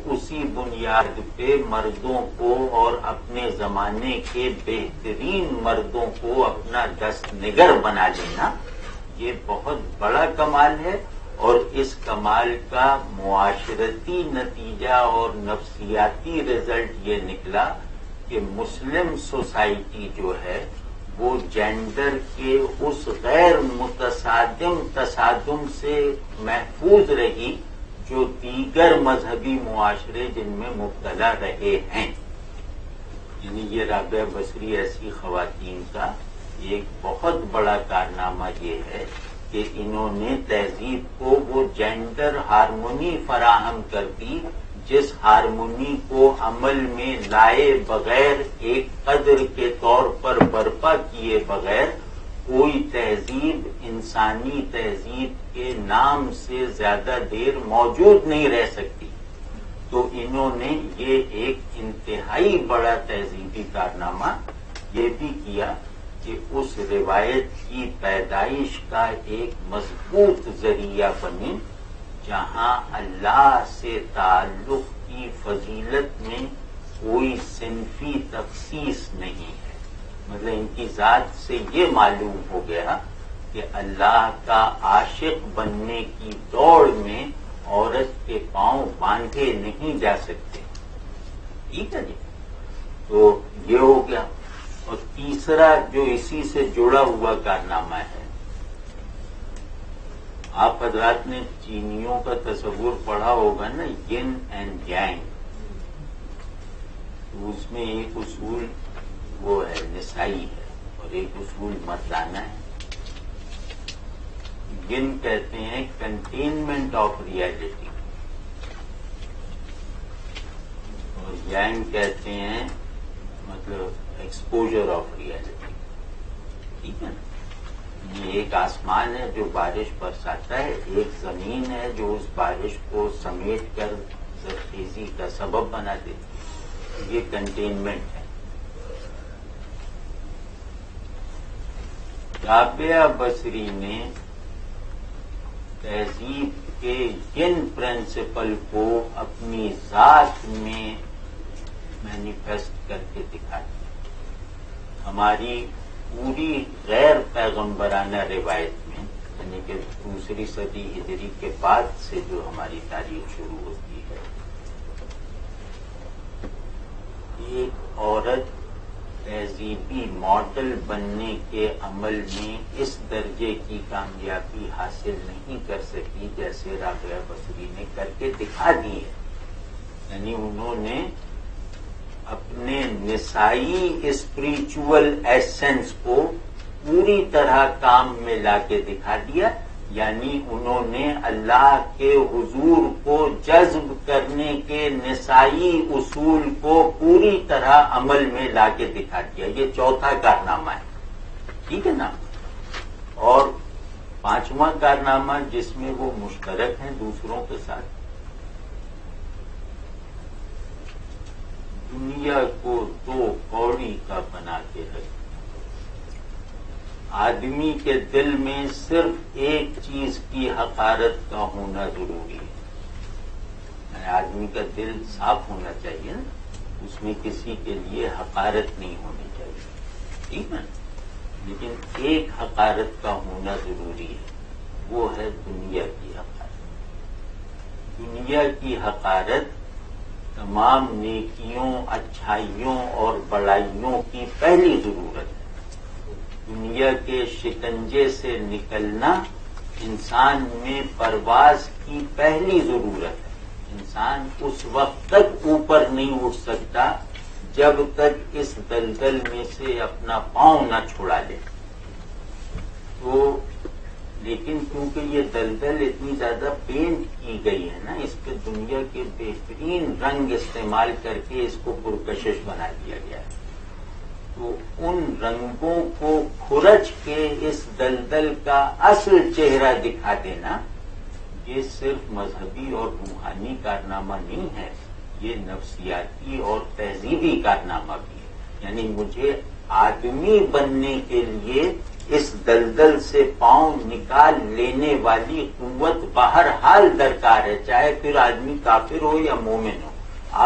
اسی بنیاد پہ مردوں کو اور اپنے زمانے کے بہترین مردوں کو اپنا دست نگر بنا لینا، یہ بہت بڑا کمال ہے. اور اس کمال کا معاشرتی نتیجہ اور نفسیاتی رزلٹ یہ نکلا کہ مسلم سوسائٹی جو ہے وہ جینڈر کے اس غیر متصادم تصادم سے محفوظ رہی جو دیگر مذہبی معاشرے جن میں مبتلا رہے ہیں. یعنی یہ رابعہ بصری ایسی خواتین کا ایک بہت بڑا کارنامہ یہ ہے کہ انہوں نے تہذیب کو وہ جینڈر ہارمونی فراہم کر دی جس ہارمونی کو عمل میں لائے بغیر، ایک قدر کے طور پر برپا کیے بغیر کوئی تہذیب انسانی تہذیب کے نام سے زیادہ دیر موجود نہیں رہ سکتی. تو انہوں نے یہ ایک انتہائی بڑا تہذیبی کارنامہ یہ بھی کیا کہ اس روایت کی پیدائش کا ایک مضبوط ذریعہ بنی جہاں اللہ سے تعلق کی فضیلت میں کوئی صنفی تخصیص نہیں ہے. مطلب ان کی ذات سے یہ معلوم ہو گیا کہ اللہ کا عاشق بننے کی دوڑ میں عورت کے پاؤں باندھے نہیں جا سکتے. ٹھیک ہے جی. تو یہ ہو گیا. اور تیسرا جو اسی سے جڑا ہوا کارنامہ ہے، آپ حضرات نے چینیوں کا تصور پڑھا ہوگا نا، ین اینڈ یانگ. اس میں ایک اصول وہ ہے نسائی ہے اور ایک اصول مردانہ ہے. ین کہتے ہیں کنٹینمنٹ آف ریالٹی اور یانگ کہتے ہیں مطلب ایکسپوجر آف ریالٹی. ٹھیک ہے نا. یہ ایک آسمان ہے جو بارش برساتا ہے، ایک زمین ہے جو اس بارش کو سمیٹ کر زرخیزی کا سبب بنا دیتی ہے. یہ کنٹینمنٹ ہے. رابعہ بصری نے تہذیب کے جن پرنسپل کو اپنی ذات میں مینیفیسٹ کر کے دکھا دیا. ہماری پوری غیر پیغمبرانہ روایت میں، یعنی کہ دوسری صدی ہجری کے بعد سے جو ہماری تاریخ شروع ہوتی ہے، ایک عورت تہذیبی ماڈل بننے کے عمل میں اس درجے کی کامیابی حاصل نہیں کر سکی جیسے رابعہ بصری نے کر کے دکھا دی ہے. یعنی انہوں نے اپنے نسائی اسپریچول ایسنس کو پوری طرح کام میں لا کے دکھا دیا. یعنی انہوں نے اللہ کے حضور کو جذب کرنے کے نسائی اصول کو پوری طرح عمل میں لا کے دکھا دیا. یہ چوتھا کارنامہ ہے. ٹھیک ہے نا. اور پانچواں کارنامہ جس میں وہ مشترک ہیں دوسروں کے ساتھ، دنیا کو دو کوڑی کا بنا کے رکھ. آدمی کے دل میں صرف ایک چیز کی حقارت کا ہونا ضروری ہے. یعنی آدمی کا دل صاف ہونا چاہیے نا، اس میں کسی کے لیے حقارت نہیں ہونی چاہیے. ٹھیک ہے. لیکن ایک حقارت کا ہونا ضروری ہے، وہ ہے دنیا کی حقارت. دنیا کی حقارت تمام نیکیوں، اچھائیوں اور بڑائیوں کی پہلی ضرورت ہے. دنیا کے شکنجے سے نکلنا انسان میں پرواز کی پہلی ضرورت ہے. انسان اس وقت تک اوپر نہیں اٹھ سکتا جب تک اس دلدل میں سے اپنا پاؤں نہ چھڑا لے. تو لیکن کیونکہ یہ دلدل اتنی زیادہ پینٹ کی گئی ہے نا، اس پہ دنیا کے بہترین رنگ استعمال کر کے اس کو پرکشش بنا دیا گیا ہے. تو ان رنگوں کو کھرچ کے اس دلدل کا اصل چہرہ دکھا دینا، یہ صرف مذہبی اور روحانی کارنامہ نہیں ہے، یہ نفسیاتی اور تہذیبی کارنامہ بھی ہے۔ یعنی مجھے آدمی بننے کے لیے اس دلدل سے پاؤں نکال لینے والی قوت بہرحال درکار ہے، چاہے پھر آدمی کافر ہو یا مومن ہو۔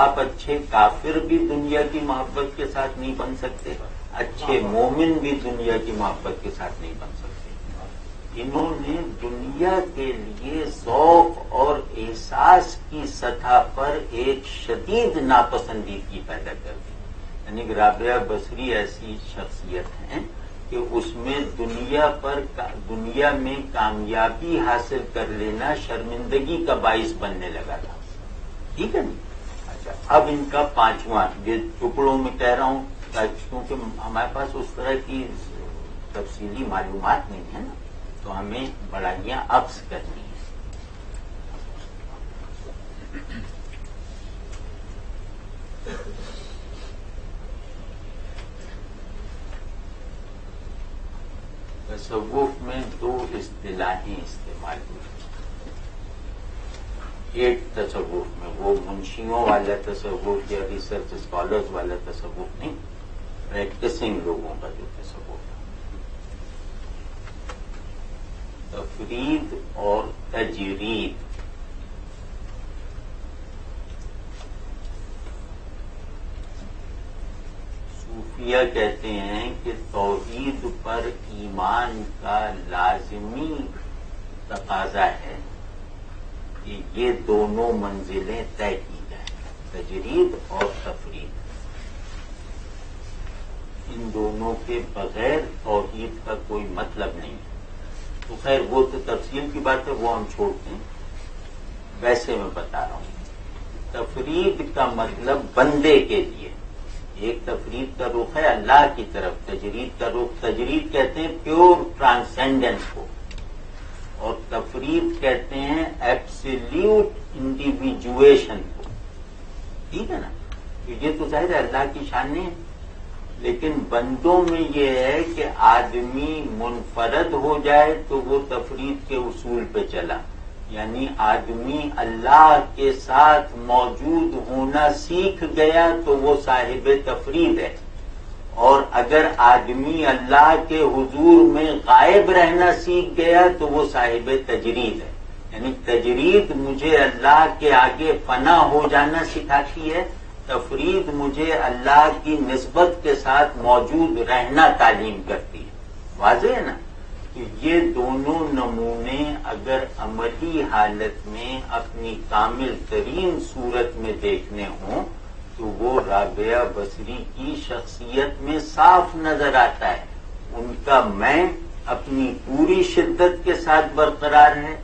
آپ اچھے کافر بھی دنیا کی محبت کے ساتھ نہیں بن سکتے، اچھے مومن بھی دنیا کی محبت کے ساتھ نہیں بن سکتے۔ انہوں نے دنیا کے لیے ذوق اور احساس کی سطح پر ایک شدید ناپسندیدگی پیدا کر دی۔ یعنی کہ رابعہ بصری ایسی شخصیت ہیں کہ اس میں دنیا میں کامیابی حاصل کر لینا شرمندگی کا باعث بننے لگا تھا۔ ٹھیک ہے نا؟ اچھا، اب ان کا پانچواں، یہ ٹکڑوں میں کہہ رہا ہوں کیونکہ ہمارے پاس اس طرح کی تفصیلی معلومات نہیں ہے نا، تو ہمیں بڑائیاں عکس کرنی ہیں۔ تصوف میں دو اصطلاحیں استعمال ہوئی۔ ایک تصوف میں وہ منشیوں والا تصوف یا ریسرچ اسکالرز والا تصوف نہیں، پریکٹسنگ لوگوں کا جو تصوف ہے، تفرید اور تجرید۔ صوفیہ کہتے ہیں کہ توحید پر ایمان کا لازمی تقاضا ہے کہ یہ دونوں منزلیں طے کی جائیں، تجرید اور تفرید۔ ان دونوں کے بغیر توحید کا کوئی مطلب نہیں ہے۔ تو خیر وہ تو تفصیل کی بات ہے، وہ ہم چھوڑتے ہیں، ویسے میں بتا رہا ہوں۔ تفرید کا مطلب بندے کے لیے، ایک تفرید کا رخ ہے اللہ کی طرف، تجرید کا رخ، تجرید کہتے ہیں پیور ٹرانسینڈنس کو، اور تفرید کہتے ہیں ایبسلیوٹ انڈیویجویشن کو۔ ٹھیک ہے نا؟ یہ تو ظاہر ہے اللہ کی شان نہیں ہے، لیکن بندوں میں یہ ہے کہ آدمی منفرد ہو جائے تو وہ تفرید کے اصول پہ چلا، یعنی آدمی اللہ کے ساتھ موجود ہونا سیکھ گیا تو وہ صاحب تفرید ہے، اور اگر آدمی اللہ کے حضور میں غائب رہنا سیکھ گیا تو وہ صاحب تجرید ہے۔ یعنی تجرید مجھے اللہ کے آگے فنا ہو جانا سکھاتی ہے، تفرید مجھے اللہ کی نسبت کے ساتھ موجود رہنا تعلیم کرتی ہے۔ واضح ہے نا؟ کہ یہ دونوں نمونے اگر عملی حالت میں اپنی کامل ترین صورت میں دیکھنے ہوں تو وہ رابعہ بصری کی شخصیت میں صاف نظر آتا ہے۔ ان کا میں اپنی پوری شدت کے ساتھ برقرار ہے،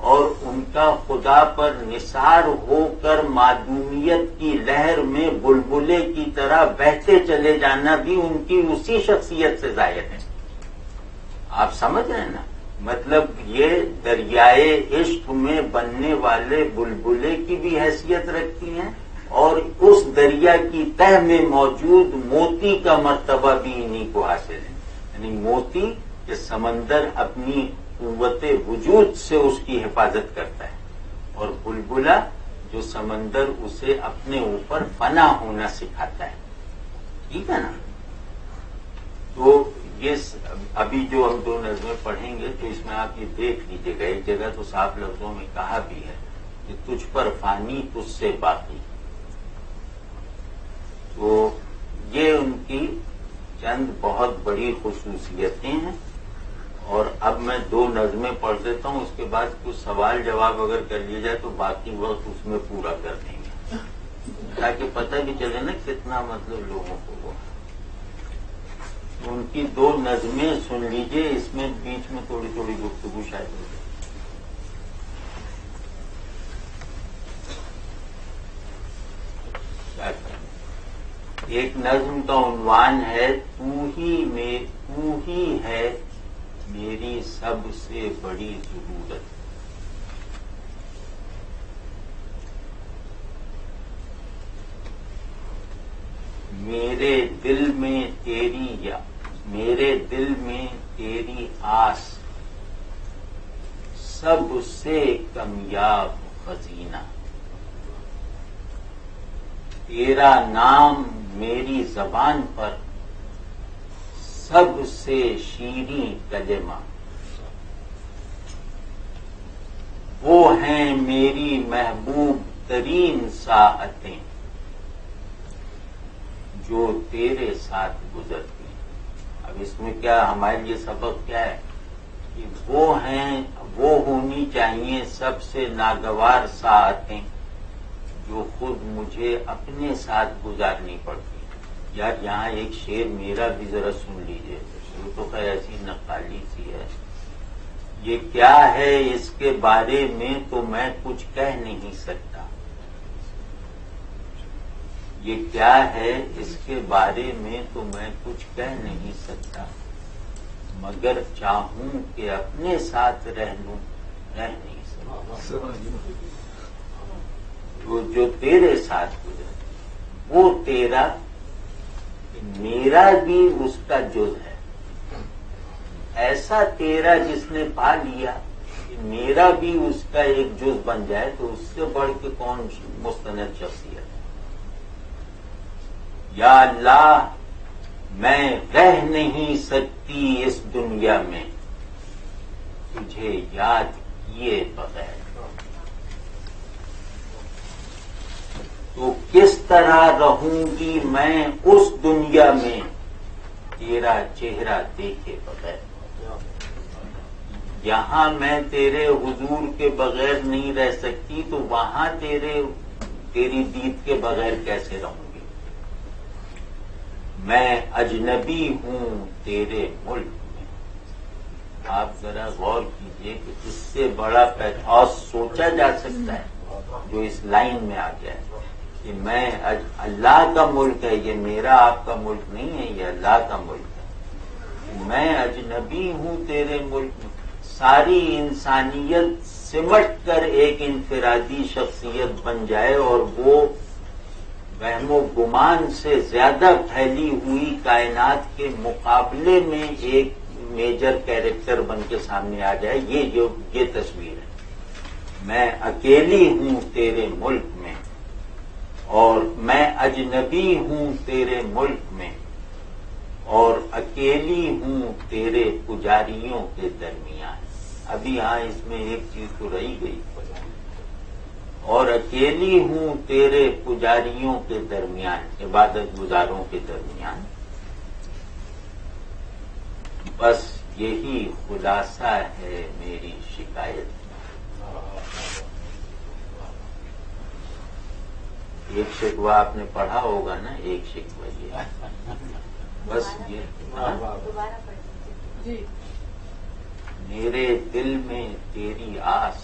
اور ان کا خدا پر نثار ہو کر معدومیت کی لہر میں بلبلے کی طرح بہتے چلے جانا بھی ان کی اسی شخصیت سے ظاہر ہے۔ آپ سمجھ رہے ہیں نا؟ مطلب یہ دریائے عشق میں بننے والے بلبلے کی بھی حیثیت رکھتی ہیں، اور اس دریا کی تہ میں موجود موتی کا مرتبہ بھی انہی کو حاصل ہے۔ یعنی موتی کہ سمندر اپنی قوت وجود سے اس کی حفاظت کرتا ہے، اور بلبلا جو سمندر اسے اپنے اوپر فنا ہونا سکھاتا ہے۔ ٹھیک ہے نا؟ تو یہ ابھی جو ہم دو نظمیں پڑھیں گے تو اس میں آپ یہ دیکھ لیجیے گا، ایک جگہ تو صاف لفظوں میں کہا بھی ہے کہ تجھ پر فانی تجھ سے باقی۔ تو یہ ان کی چند بہت بڑی خصوصیتیں ہیں، اور اب میں دو نظمیں پڑھ دیتا ہوں، اس کے بعد کچھ سوال جواب اگر کر لیے جائے تو باقی وقت اس میں پورا کر دیں گے، تاکہ پتہ بھی چلے نا کتنا مطلب لوگوں کو وہ۔ ان کی دو نظمیں سن لیجئے، اس میں بیچ میں تھوڑی تھوڑی گفتگو شاید ہو جائے۔ ایک نظم کا عنوان ہے تو ہی ہے میری سب سے بڑی ضرورت۔ میرے دل میں تیری آس، سب سے کمیاب خزینہ، تیرا نام میری زبان پر سب سے شیریں کلمہ، وہ ہیں میری محبوب ترین ساعتیں جو تیرے ساتھ گزرتی ہیں۔ اب اس میں کیا ہمارے لیے سبق کیا ہے کہ وہ ہونی چاہیے سب سے ناگوار ساعتیں جو خود مجھے اپنے ساتھ گزارنی پڑتی ہیں۔ یار یہاں ایک شعر میرا بھی ذرا سن لیجئے، وہ تو خیر ایسی نقالی سی ہے۔ یہ کیا ہے اس کے بارے میں تو میں کچھ کہہ نہیں سکتا، یہ کیا ہے اس کے بارے میں تو میں کچھ کہہ نہیں سکتا، مگر چاہوں کہ اپنے ساتھ رہ لوں، رہ نہیں سکتا۔ جو تیرے ساتھ گزرے وہ تیرا، میرا بھی اس کا جز ہے، ایسا تیرا جس نے پا لیا کہ میرا بھی اس کا ایک جز بن جائے تو اس سے بڑھ کے کون مستند شخصیت ہے۔ یا اللہ میں رہ نہیں سکتی اس دنیا میں تجھے یاد کیے بغیر، تو کس طرح رہوں گی میں اس دنیا میں تیرا چہرہ دیکھے بغیر۔ یہاں میں تیرے حضور کے بغیر نہیں رہ سکتی تو وہاں تیری دید کے بغیر کیسے رہوں گی۔ میں اجنبی ہوں تیرے ملک میں۔ آپ ذرا غور کیجئے کہ اس سے بڑا پیتھوس سوچا جا سکتا ہے جو اس لائن میں آ گیا ہے کہ میں اللہ کا ملک ہے، یہ میرا آپ کا ملک نہیں ہے، یہ اللہ کا ملک ہے۔ میں اجنبی ہوں تیرے ملک میں، ساری انسانیت سمٹ کر ایک انفرادی شخصیت بن جائے اور وہ وہم و گمان سے زیادہ پھیلی ہوئی کائنات کے مقابلے میں ایک میجر کیریکٹر بن کے سامنے آ جائے، یہ تصویر ہے۔ میں اکیلی ہوں تیرے ملک میں اور میں اجنبی ہوں تیرے ملک میں اور اکیلی ہوں تیرے پجاریوں کے درمیان۔ ابھی ہاں اس میں ایک چیز تو رہی گئی، اور اکیلی ہوں تیرے پجاریوں کے درمیان، عبادت گزاروں کے درمیان۔ بس یہی خلاصہ ہے میری شکایت۔ ایک شکوہ آپ نے پڑھا ہوگا نا، ایک شکوہ یہ بس یہ میرے دل میں تیری آس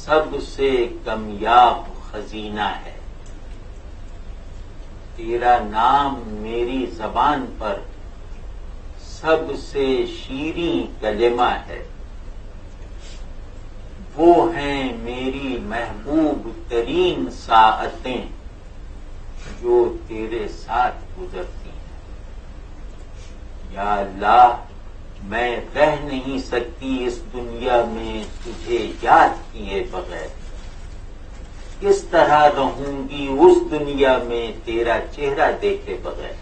سب سے کمیاب خزینہ ہے، تیرا نام میری زبان پر سب سے شیریں کلمہ ہے، وہ ہیں میری محبوب ترین ساعتیں جو تیرے ساتھ گزرتی ہیں۔ یا اللہ میں رہ نہیں سکتی اس دنیا میں تجھے یاد کیے بغیر، کس طرح رہوں گی اس دنیا میں تیرا چہرہ دیکھے بغیر۔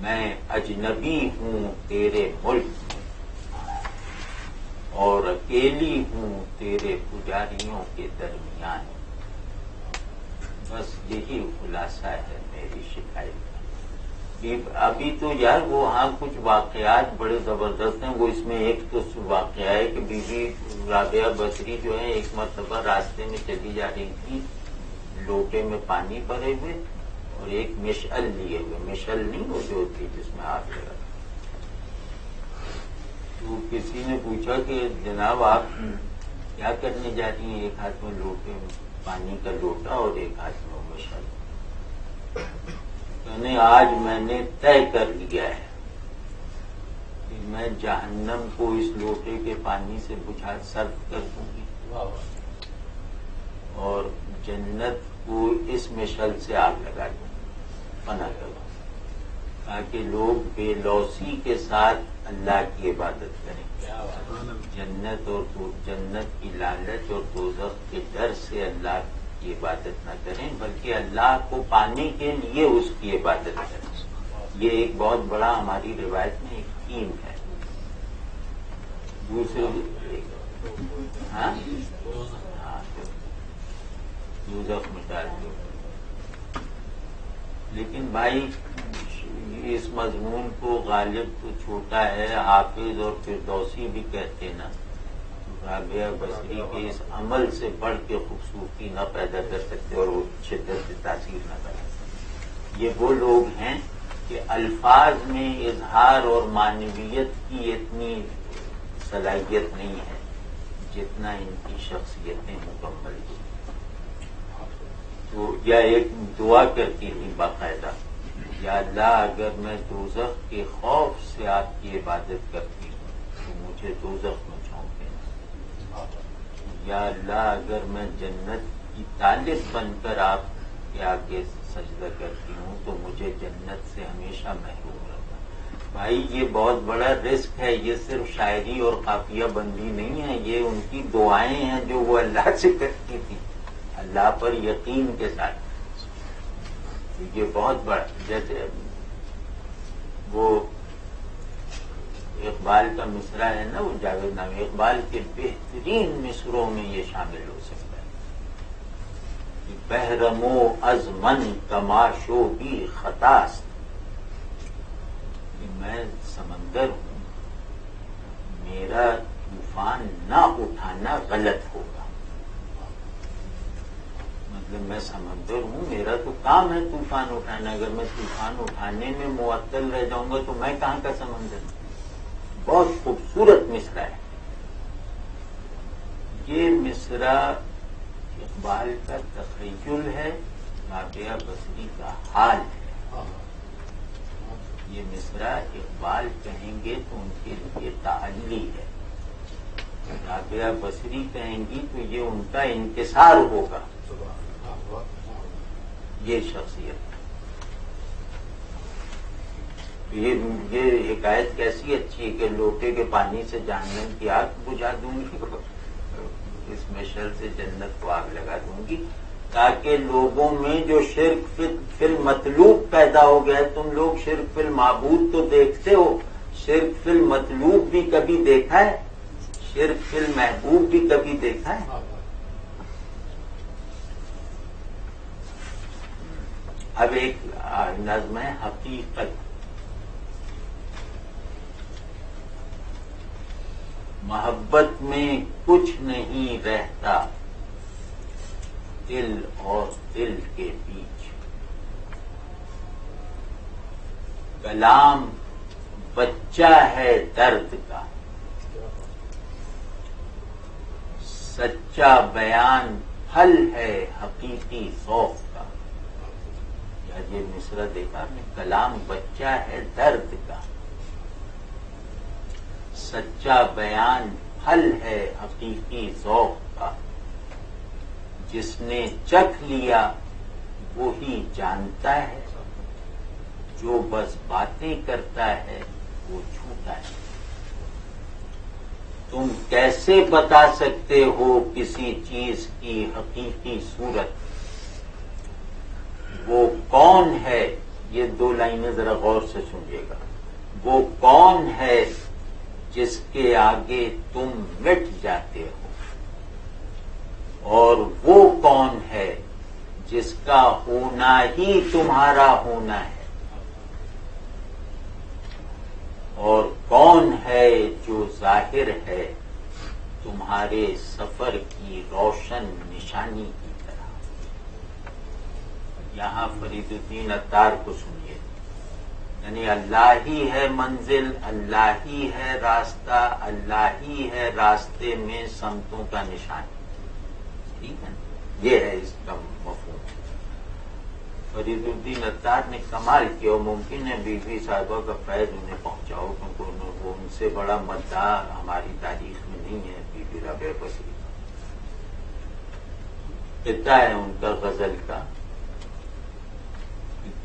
میں اجنبی ہوں تیرے ملک میں اور اکیلی ہوں تیرے پجاریوں کے درمیان۔ بس یہی خلاصہ ہے میری شکایت۔ ابھی تو یار وہ ہاں کچھ واقعات بڑے زبردست ہیں، وہ اس میں ایک تو واقعہ ہے کہ بی بی رابعہ بصری جو ہے ایک مرتبہ راستے میں چلی جا رہی تھی، لوٹے میں پانی بھرے ہوئے اور ایک مشعل لیے ہوئے، مشعل نہیں وہ جو ہوتی جس میں آگ لگا، تو کسی نے پوچھا کہ جناب آپ کیا کرنے جا رہی ہیں، ایک ہاتھ میں لوٹے پانی کا لوٹا اور ایک ہاتھ میں مشعل۔ یعنی آج میں نے طے کر لیا ہے کہ میں جہنم کو اس لوٹے کے پانی سے بجھا صرف کر دوں گی اور جنت کو اس مشعل سے آگ لگا دوں، پناہ کروں۔ تاکہ لوگ بے لوثی کے ساتھ اللہ کی عبادت کریں، جنت کی لالچ اور دوزخ کے ڈر سے اللہ کی عبادت نہ کریں، بلکہ اللہ کو پانے کے لیے اس کی عبادت کریں۔ یہ ایک بہت بڑا ہماری روایت میں ایک تھیم ہے۔ دوسرے دوزخ میں ڈال دو۔ لیکن بھائی اس مضمون کو غالب تو چھوٹا ہے، حافظ اور فردوسی بھی کہتے نا، رابعہ بصری کے اس عمل سے بڑھ کے خوبصورتی نہ پیدا کر سکتے اور وہ شدت سے تاثیر نہ کر سکتے۔ یہ وہ لوگ ہیں کہ الفاظ میں اظہار اور معنویت کی اتنی صلاحیت نہیں ہے جتنا ان کی شخصیتیں مکمل ہیں۔ تو یا ایک دعا کرتی تھی باقاعدہ، یا اللہ اگر میں دوزخ کے خوف سے آپ کی عبادت کرتی ہوں تو مجھے دوزخ میں جھونک دینا، یا اللہ اگر میں جنت کی طالب بن کر آپ کے آگے سجدہ کرتی ہوں تو مجھے جنت سے ہمیشہ محروم رکھنا۔ بھائی یہ بہت بڑا رسک ہے، یہ صرف شاعری اور قافیہ بندی نہیں ہے، یہ ان کی دعائیں ہیں جو وہ اللہ سے کرتی تھی، اللہ پر یقین کے ساتھ۔ یہ بہت بڑا، جیسے وہ اقبال کا مصرع ہے نا، وہ جاوید نامی، اقبال کے بہترین مصروں میں یہ شامل ہو سکتا ہے کہ بحرمو از من تماشو بھی خطاست، کہ میں سمندر ہوں، میرا طوفان نہ اٹھانا غلط ہوگا۔ مطلب میں سمندر ہوں، میرا تو کام ہے طوفان اٹھانا، اگر میں طوفان اٹھانے میں معطل رہ جاؤں گا تو میں کہاں کا سمندر ہوں۔ بہت خوبصورت مصرع ہے یہ مصرع، اقبال کا تخیل ہے، رابعہ بصری کا حال ہے۔ یہ مصرع اقبال کہیں گے تو ان کے لیے تعلی ہے، رابعہ بصری کہیں گی تو یہ ان کا انکسار ہوگا۔ یہ شخصیت، یہ حکایت کیسی اچھی ہے کہ لوٹے کے پانی سے جہنم کی آگ بجھا دوں گی، اس مشعل سے جنت کو آگ لگا دوں گی، تاکہ لوگوں میں جو شرک فی المطلوب پیدا ہو گیا ہے۔ تم لوگ شرک فی المعبود تو دیکھتے ہو، شرک فی المطلوب بھی کبھی دیکھا ہے؟ شرک فی المحبوب بھی کبھی دیکھا ہے؟ اب ایک نظم ہے حقیقت، محبت میں کچھ نہیں رہتا دل اور دل کے بیچ، کلام بچہ ہے درد کا، سچا بیان پھل ہے حقیقی ذوق کا۔ یہ مصرع دیکھا آپ نے، کلام بچہ ہے درد کا، سچا بیان پھل ہے حقیقی ذوق کا، جس نے چکھ لیا وہی جانتا ہے، جو بس باتیں کرتا ہے وہ جھوٹا ہے۔ تم کیسے بتا سکتے ہو کسی چیز کی حقیقی صورت، وہ کون ہے، یہ دو لائنیں ذرا غور سے سنیے گا، وہ کون ہے جس کے آگے تم مٹ جاتے ہو، اور وہ کون ہے جس کا ہونا ہی تمہارا ہونا ہے، اور کون ہے جو ظاہر ہے تمہارے سفر کی روشن نشانی کی طرح۔ یہاں فرید الدین عطار کو سنیے، یعنی اللہ ہی ہے منزل، اللہ ہی ہے راستہ، اللہ ہی ہے راستے میں سمتوں کا نشان۔ ٹھیک ہے، یہ ہے اس کا مفہوم۔ فرید الدین عطار نے کمال کیا، اور ممکن ہے بی بی صاحبہ کا فیض انہیں پہنچاؤ، کیونکہ وہ ان سے بڑا مدعا ہماری تاریخ میں نہیں ہے بی بی رابعہ بصری۔ قطعہ ہے ان کا غزل کا،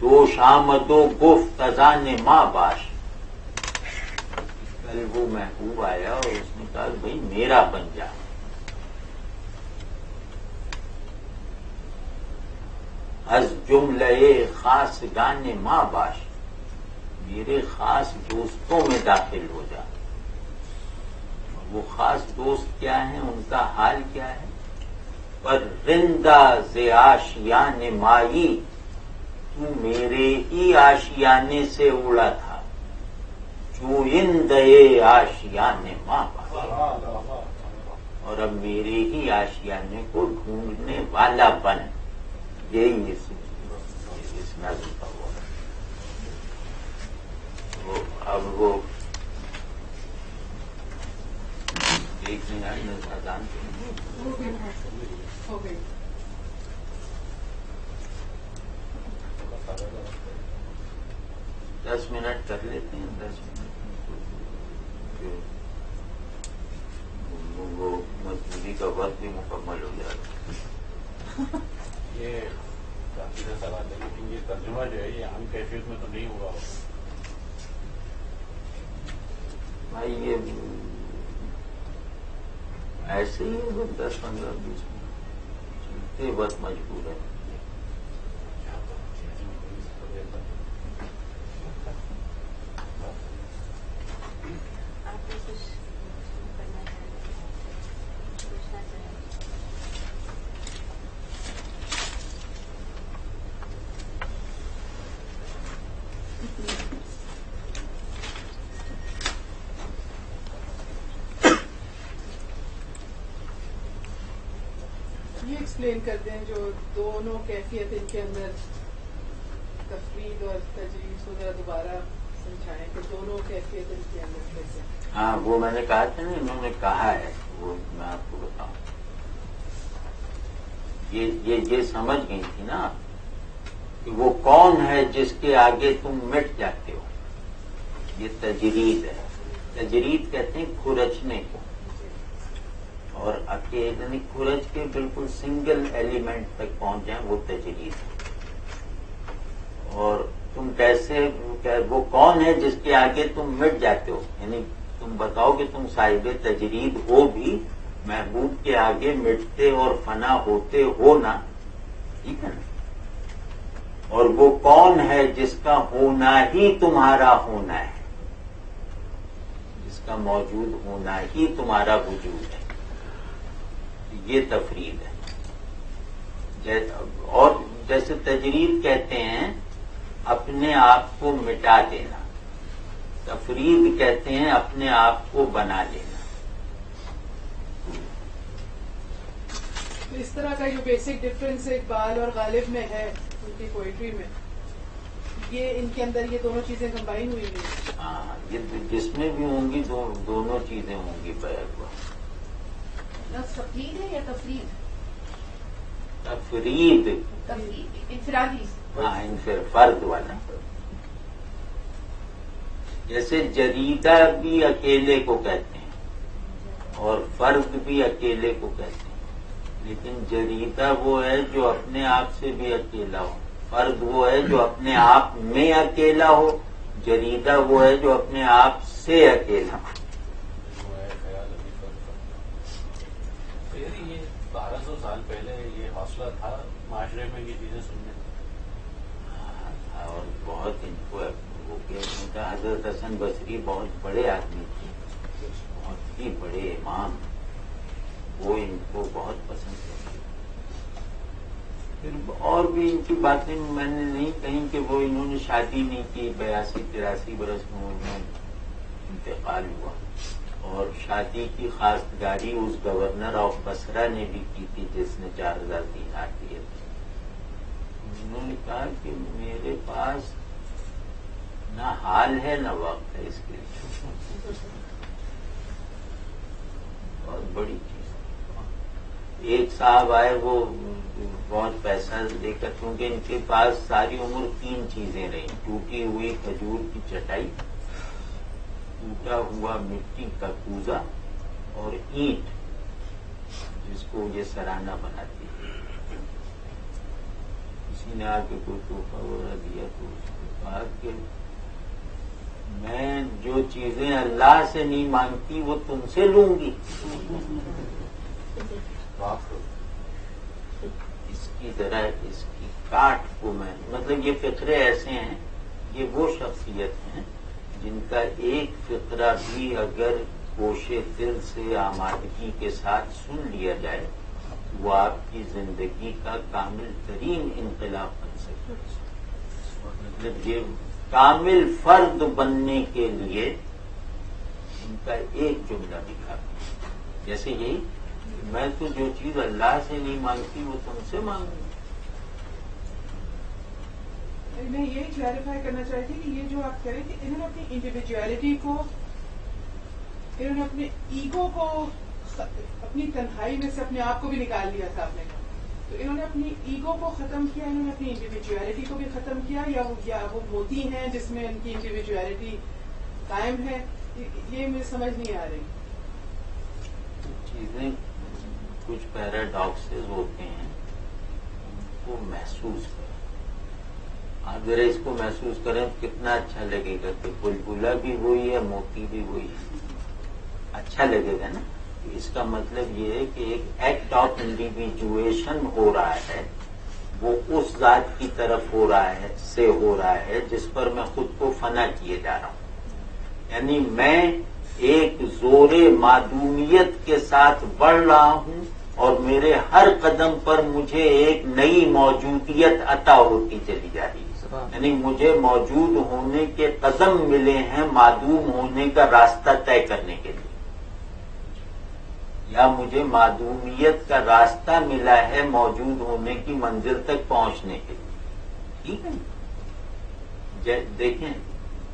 دوش آمد و گفت ازان ماں باش. کل وہ محبوب آیا اور اس نے کہا بھائی میرا بن جا. از جملے خاص گانے ماں باش، میرے خاص دوستوں میں داخل ہو جا. وہ خاص دوست کیا ہیں، ان کا حال کیا ہے؟ پر رندہ ز آشیان مائی، تو میرے ہی آشیانے سے اڑا تھا. چوئندے آشیان ماں باش، اور اب میرے ہی آشیانے کو ڈھونڈنے والا بن. یہی اس نظم کا وہ اب وہ ایک منٹ اذان ہو گئی. 10 منٹ کر لیتے ہیں. 10 منٹ وہ مزدوری کا وقت بھی مکمل ہو جائے گا. یہ کافی کا سوال ہے، لیکن یہ ترجمہ جو ہے یہ عام کیفیت میں تو نہیں ہوا ہوگا. بھائی یہ ایسے ہی 10-15-20 منٹ چلتے وقت مجبور ہے. یہ ایکسپلین کر دیں جو دونوں کیفیت ان کے اندر تفرید اور تجریز کو ذرا دوبارہ سمجھائیں کہ دونوں کیفیت ان کے اندر کیسے. ہاں وہ میں نے کہا تھا نا، انہوں نے کہا ہے، وہ میں آپ کو بتاؤں. یہ سمجھ گئی تھی نا کہ وہ کون ہے جس کے آگے تم مٹ جاتے ہو. یہ تجرید ہے. تجرید کہتے ہیں کھرچنے کو، اور اکیلے کھرچ کے بالکل سنگل ایلیمنٹ تک پہنچ جائیں وہ تجرید ہے. اور تم کیسے، وہ کون ہے جس کے آگے تم مٹ جاتے ہو، یعنی تم بتاؤ کہ تم صاحب تجرید ہو بھی محبوب کے آگے مٹتے اور فنا ہوتے ہو نا. ٹھیک ہے نا. اور وہ کون ہے جس کا ہونا ہی تمہارا ہونا ہے، جس کا موجود ہونا ہی تمہارا وجود ہے. یہ تفرید ہے. اور جیسے تجرید کہتے ہیں اپنے آپ کو مٹا دینا، تفرید کہتے ہیں اپنے آپ کو بنا لینا. تو اس طرح کا جو بیسک ڈفرنس اقبال اور غالب میں ہے ان کی پوئٹری میں، یہ ان کے اندر یہ دونوں چیزیں کمبائن ہوئی ہیں. ہاں، یہ جس میں بھی ہوں گی دونوں چیزیں ہوں گی. بیان ہوا لفظ تقلید ہے یا تفرید؟ تفرید، تفرید انفرادی. ہاں فرد والا. جیسے جریدہ بھی اکیلے کو کہتے ہیں اور فرد بھی اکیلے کو کہتے ہیں. لیکن جریدہ وہ ہے جو اپنے آپ سے بھی اکیلا ہو، فرد وہ ہے جو اپنے آپ میں اکیلا ہو، جریدہ وہ ہے جو اپنے آپ سے اکیلا ہو. یہ 1200 سال پہلے یہ حوصلہ تھا معاشرے میں یہ چیزیں سننے. اور بہت ان کو حضرت حسن بصری بہت بڑے آدمی تھے، بہت ہی بڑے امام، وہ ان کو بہت پسند کرتے. پھر اور بھی ان کی باتیں میں نے نہیں کہیں کہ وہ انہوں نے شادی نہیں کی، 82-83 برس میں انہوں انتقال ہوا. اور شادی کی خواستگاری اس گورنر آف بصرہ نے بھی کی تھی جس نے 4000 دینار دیے تھے. انہوں نے کہا کہ میرے پاس نہ حال ہے نہ وقت ہے اس کے لیے. بہت بڑی چیز. ایک صاحب آئے، وہ بہت پیسہ لے کر، کیونکہ ان کے پاس ساری عمر 3 چیزیں رہیں: ٹوٹی ہوئی کھجور کی چٹائی، ٹوٹا ہوا مٹی کا کوزہ، اور اینٹ جس کو یہ سرانہ بناتی ہے. اسی نے آ کے کوئی تحفہ وغیرہ دیا تو اس نے کہا کہ میں جو چیزیں اللہ سے نہیں مانگتی وہ تم سے لوں گی. اس کی ذرا اس کی کاٹ کو میں مطلب یہ فقرے ایسے ہیں، یہ وہ شخصیت ہیں جن کا ایک فقرہ بھی اگر گوشے دل سے آمادگی کے ساتھ سن لیا جائے وہ آپ کی زندگی کا کامل ترین انقلاب بن سکتا ہے. مطلب یہ کامل فرد بننے کے لیے ان کا ایک جملہ بھی کافی ہے. جیسے یہی میں تو جو چیز اللہ سے نہیں مانگتی وہ تم سے مانگوں. میں یہ کلیریفائی کرنا چاہتی تھی کہ یہ جو آپ کہہ رہے کہ انہوں نے اپنی انڈیویجویلٹی کو، انہوں نے اپنے ایگو کو، اپنی تنہائی میں سے اپنے آپ کو بھی نکال لیا تھا آپ نے کہا، تو انہوں نے اپنی ایگو کو ختم کیا، انہوں نے اپنی انڈیویجویلٹی کو بھی ختم کیا، یا وہ موتی ہیں جس میں ان کی انڈیویجویلٹی قائم ہے؟ یہ مجھے سمجھ نہیں آ رہی. چیزیں کچھ پیراڈاکسز ہوتے ہیں ان کو محسوس کریں. آپ ذرا اس کو محسوس کریں کتنا اچھا لگے گا کہ بلبلا بھی وہی ہے، موتی بھی وہی ہے. اچھا لگے گا نا. اس کا مطلب یہ ہے کہ ایک ایکٹ آف انڈیویجویشن ہو رہا ہے، وہ اس ذات کی طرف ہو رہا ہے جس پر میں خود کو فنا کیے جا رہا ہوں. یعنی میں ایک زور معدومیت کے ساتھ بڑھ رہا ہوں اور میرے ہر قدم پر مجھے ایک نئی موجودیت عطا ہوتی چلی جا رہی ہے. یعنی مجھے موجود ہونے کے قدم ملے ہیں معدوم ہونے کا راستہ طے کرنے کے لیے، یا مجھے معدومیت کا راستہ ملا ہے موجود ہونے کی منزل تک پہنچنے کے لیے. ٹھیک ہے. دیکھیں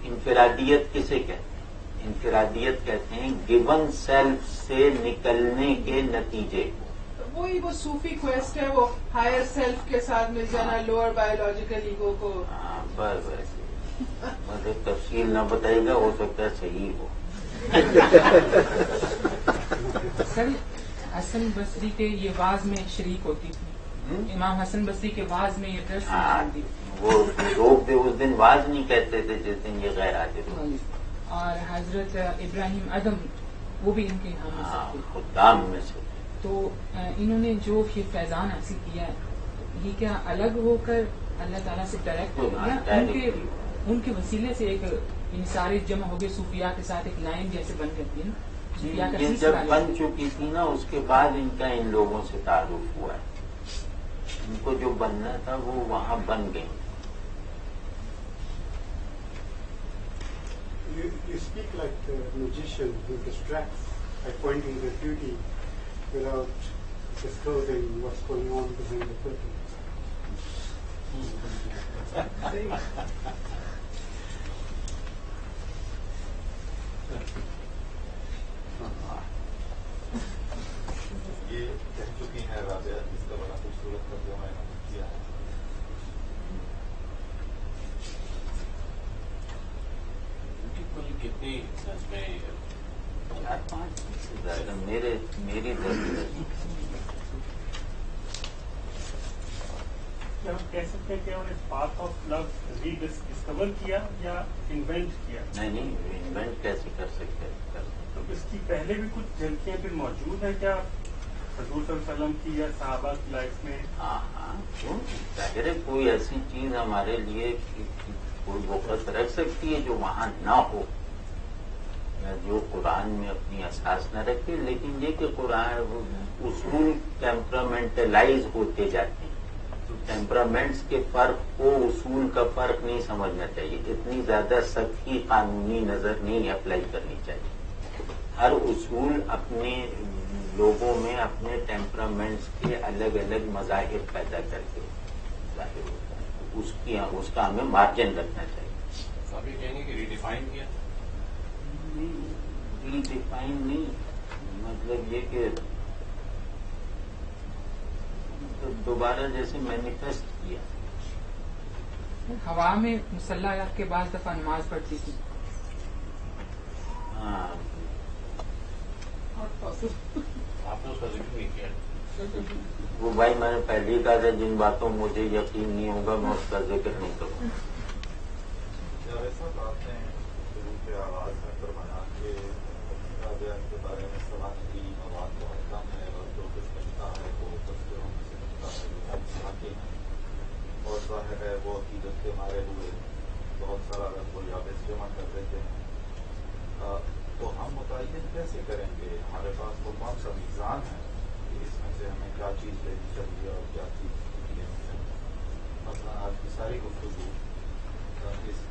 انفرادیت کسے کہتے ہیں؟ انفرادیت کہتے ہیں گیون سیلف سے نکلنے کے نتیجے کو. وہی وہ صوفی کویسٹ ہے، وہ ہائر سیلف کے ساتھ مل جانا، لوور بایولوجیکل ایگو کو. بس مطلب تفصیل نہ بتائے گا، ہو سکتا ہے صحیح ہو. سر حسن بصری کے یہ واز میں شریک ہوتی تھی، امام حسن بصری کے واز میں یہ ڈریس ہوتی تھی. وہ لوگ بھی اس دن واز نہیں کہتے تھے جس دن یہ غیر حاضر ہو. اور حضرت ابراہیم ادم وہ بھی ان کے یہاں میں سے تھے. خدام میں سے. تو انہوں نے جو یہ فیضان حاصل کیا ہے یہ کیا الگ ہو کر اللہ تعالیٰ سے ڈائریکٹ ہو گیا؟ ان کے وسیلے سے ایک سارے جمع ہو گئے صوفیاء کے ساتھ ایک لائن جیسے بن جاتی ہے نا. جب بن چکی تھی نا اس کے بعد ان کا ان لوگوں سے تعارف ہوا ہے. ان کو جو بننا تھا وہ وہاں بن گئی. You speak like a magician who distracts by pointing the beauty without disclosing what's going on behind the curtain. یہ کہہ چکی ہیں رابعہ، اس کا بڑا خوبصورت ترجمہ انہوں نے کیا ہے. کتنی نظمیں؟ 4-5 سے زیادہ میری ضرورت. کیا ہم کہہ سکتے ہیں کہ انہوں نے path of love rediscover کیا یا انوینٹ کیا؟ نہیں انوینٹ کیسے کر سکتے. تو اس کی پہلے بھی کچھ جھلکیاں پھر موجود ہیں کیا حضور صلی اللہ علیہ وسلم کی یا صحابہ کی لائف میں؟ ہاں کیوں ظاہر ہے کوئی ایسی چیز ہمارے لیے کوئی وقت رکھ سکتی ہے جو وہاں نہ ہو یا جو قرآن میں اپنی اساس نہ رکھے. لیکن یہ کہ قرآن اصول ٹیمپرامنٹلائز ہوتے جاتے ہیں. ٹیمپرامنٹس کے فرق کو اصول کا فرق نہیں سمجھنا چاہیے. اتنی زیادہ سطحی قانونی نظر نہیں اپلائی کرنی چاہیے. ہر اصول اپنے لوگوں میں اپنے ٹیمپرامنٹس کے الگ الگ مظاہر پیدا کر کے ظاہر ہوتا ہے. اس کا ہمیں مارجن رکھنا چاہیے. آپ یہ کہیں گے کہ ریڈیفائن کیا؟ ریڈیفائن نہیں، مطلب یہ کہ دوبارہ جیسے مینیفیسٹ کیا. ہوا میں مسلح کے بعض دفعہ نماز پڑھتی تھی. ہاں آپ نے اس کا ذکر نہیں کیا. وہ بھائی میں نے پہلے ہی کہا تھا جن باتوں مجھے یقین نہیں ہوگا میں اس کا ذکر نہیں کروں. ایسا آپ نے شروع کے آغاز میں فرمایا کہ رابعہ کے بارے میں سوال کی مواد بہت کم ہے اور جو کچھ ملتا ہے وہ تصویروں سے ملتا ہے جو ہم ساتھی ہیں اور ظاہر ہے وہ عقیدت کے مارے ہوئے بہت سارا رنگ و یابس جمع کر دیتے ہیں. تو ہم متعین کیسے کریں گے؟ ہمارے پاس وہ کون سا میزان ہے کہ اس میں سے ہمیں کیا چیز لینی چاہیے اور کیا چیز لینی چاہیے؟ مثلا آج کی ساری گفتگو اس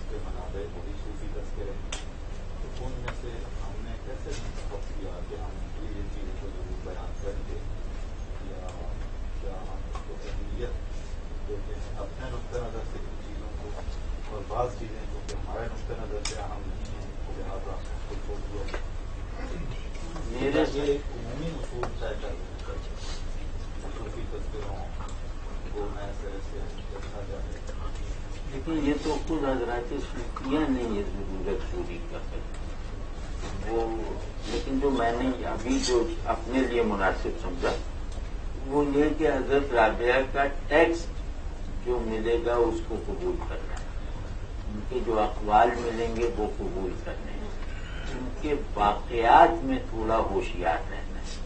کے منابع وہی صوفی تذکرے ہیں، تو ان میں سے ہم نے کیسے منتخب کیا کہ ہم یہ چیزوں کو ضرور بیان کریں گے یا کیا ہم اس کو اہمیت دیتے ہیں اپنے نقطۂ نظر سے ان چیزوں کو، اور بعض چیزیں جو کہ ہمارے نقطۂ نظر سے اہم نہیں ہیں لہٰذا خود کو دیا میرے سے ایک عمومی اصول طے کر صوفی تذکروں کو نئے سرے سے دیکھا جائے. لیکن یہ تو خود حضرات صوفیہ نے یہ ضرورت پوری کر سکتی وہ، لیکن جو میں نے ابھی جو اپنے لیے مناسب سمجھا وہ یہ کہ حضرت رابعہ کا ٹیکسٹ جو ملے گا اس کو قبول کرنا ہے، ان کے جو اقوال ملیں گے وہ قبول کرنے ہیں، ان کے واقعات میں تھوڑا ہوشیار رہنا ہے.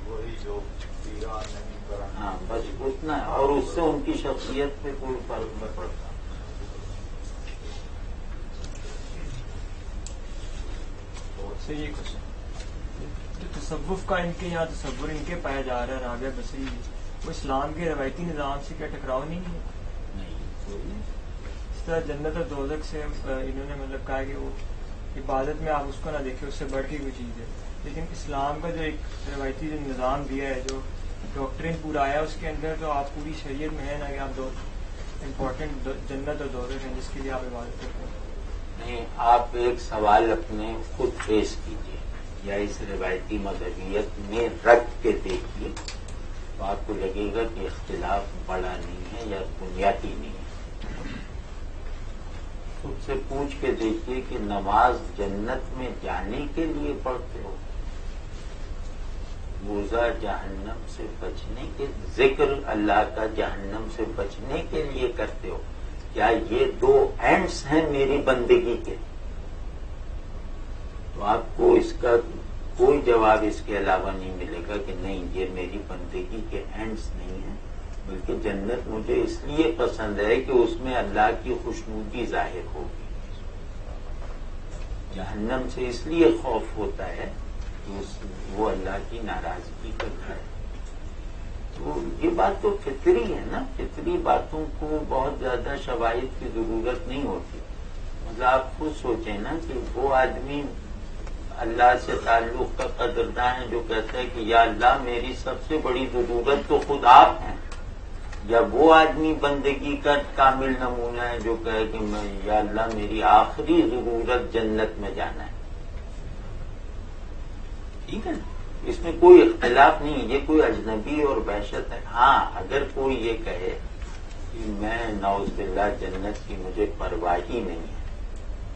وہی جو ایران نہیں کرنا. ہاں بس اتنا ہے، اور اس سے ان کی شخصیت پہ کوئی فرق نہ پڑتا. سے یہ جو تصوف کا ان کے یہاں تصور ان کے پایا جا رہا ہے رابعہ بصری، وہ اسلام کے روایتی نظام سے کیا ٹکراؤ نہیں ہے؟ اس طرح جنت اور دوزخ سے انہوں نے مطلب کہا کہ وہ عبادت میں آپ اس کو نہ دیکھیں، اس سے بڑھ کے کوئی چیز ہے، لیکن اسلام کا جو ایک روایتی جو نظام دیا ہے، جو ڈاکٹرین پورا آیا اس کے اندر تو آپ پوری شریعت میں ہے نا کہ آپ دو امپورٹنٹ جنت اور دوزخ ہیں جس کے لیے آپ عبادت کرتے ہیں. نہیں، آپ ایک سوال اپنے خود پیش کیجیے یا اس روایتی مذہبیت میں رکھ کے دیکھیے تو آپ کو لگے گا کہ اختلاف بڑا نہیں ہے یا بنیادی نہیں ہے. خود سے پوچھ کے دیکھیے کہ نماز جنت میں جانے کے لیے پڑھتے ہو، روزہ جہنم سے بچنے کے، ذکر اللہ کا جہنم سے بچنے کے لیے کرتے ہو، کیا یہ دو اینڈس ہیں میری بندگی کے؟ تو آپ کو اس کا کوئی جواب اس کے علاوہ نہیں ملے گا کہ نہیں یہ میری بندگی کے اینڈس نہیں ہیں، بلکہ جنت مجھے اس لیے پسند ہے کہ اس میں اللہ کی خوشنودی ظاہر ہوگی. جہنم سے اس لیے خوف ہوتا ہے کہ وہ اللہ کی ناراضگی کا گھر ہے. تو یہ بات تو فطری ہے نا، فطری باتوں کو بہت زیادہ شواہد کی ضرورت نہیں ہوتی. مطلب آپ خود سوچیں نا کہ وہ آدمی اللہ سے تعلق کا قدردان ہے جو کہتا ہے کہ یا اللہ میری سب سے بڑی ضرورت تو خود آپ ہیں، یا وہ آدمی بندگی کا کامل نمونہ ہے جو کہے کہ میں یا اللہ میری آخری ضرورت جنت میں جانا ہے. ٹھیک ہے نا، اس میں کوئی اختلاف نہیں، یہ کوئی اجنبی اور وحشت ہے. ہاں اگر کوئی یہ کہے کہ میں نعوذ باللہ جنت کی مجھے پرواہ ہی نہیں ہے،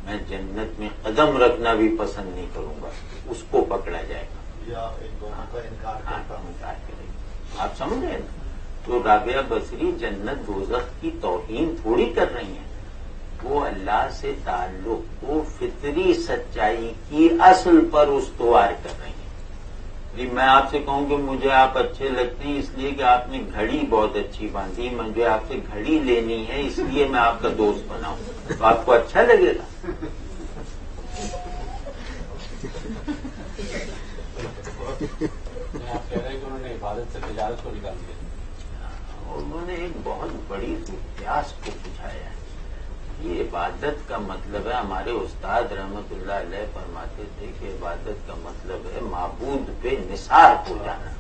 میں جنت میں قدم رکھنا بھی پسند نہیں کروں گا، اس کو پکڑا جائے گا یا ان دونوں کا انکار کرتا ہوں. کرے گا. آپ سمجھ رہے نا؟ تو رابعہ بصری جنت دوزخ کی توہین تھوڑی کر رہی ہیں، وہ اللہ سے تعلق کو فطری سچائی کی اصل پر استوار کر رہی ہیں. میں آپ سے کہوں کہ مجھے آپ اچھے لگتے ہیں اس لیے کہ آپ نے گھڑی بہت اچھی باندھی، مجھے آپ سے گھڑی لینی ہے اس لیے میں آپ کا دوست بناؤں، تو آپ کو اچھا لگے گا. آپ کہہ رہے ہیں کہ انہوں نے عبادت سے تجارت کو نکال دیا اور انہوں نے ایک بہت بڑی پیاس کو بجھایا ہے. یہ عبادت کا مطلب ہے، ہمارے استاد رحمت اللہ علیہ فرماتے تھے کہ عبادت کا مطلب ہے معبود پہ نثار ہو جانا.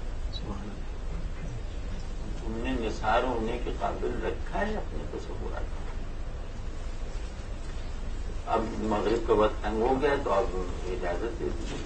تم نے نثار ہونے کے قابل رکھا ہے اپنے تصورات. اب مغرب کا وقت تنگ ہو گیا تو اب اجازت دے دیجیے.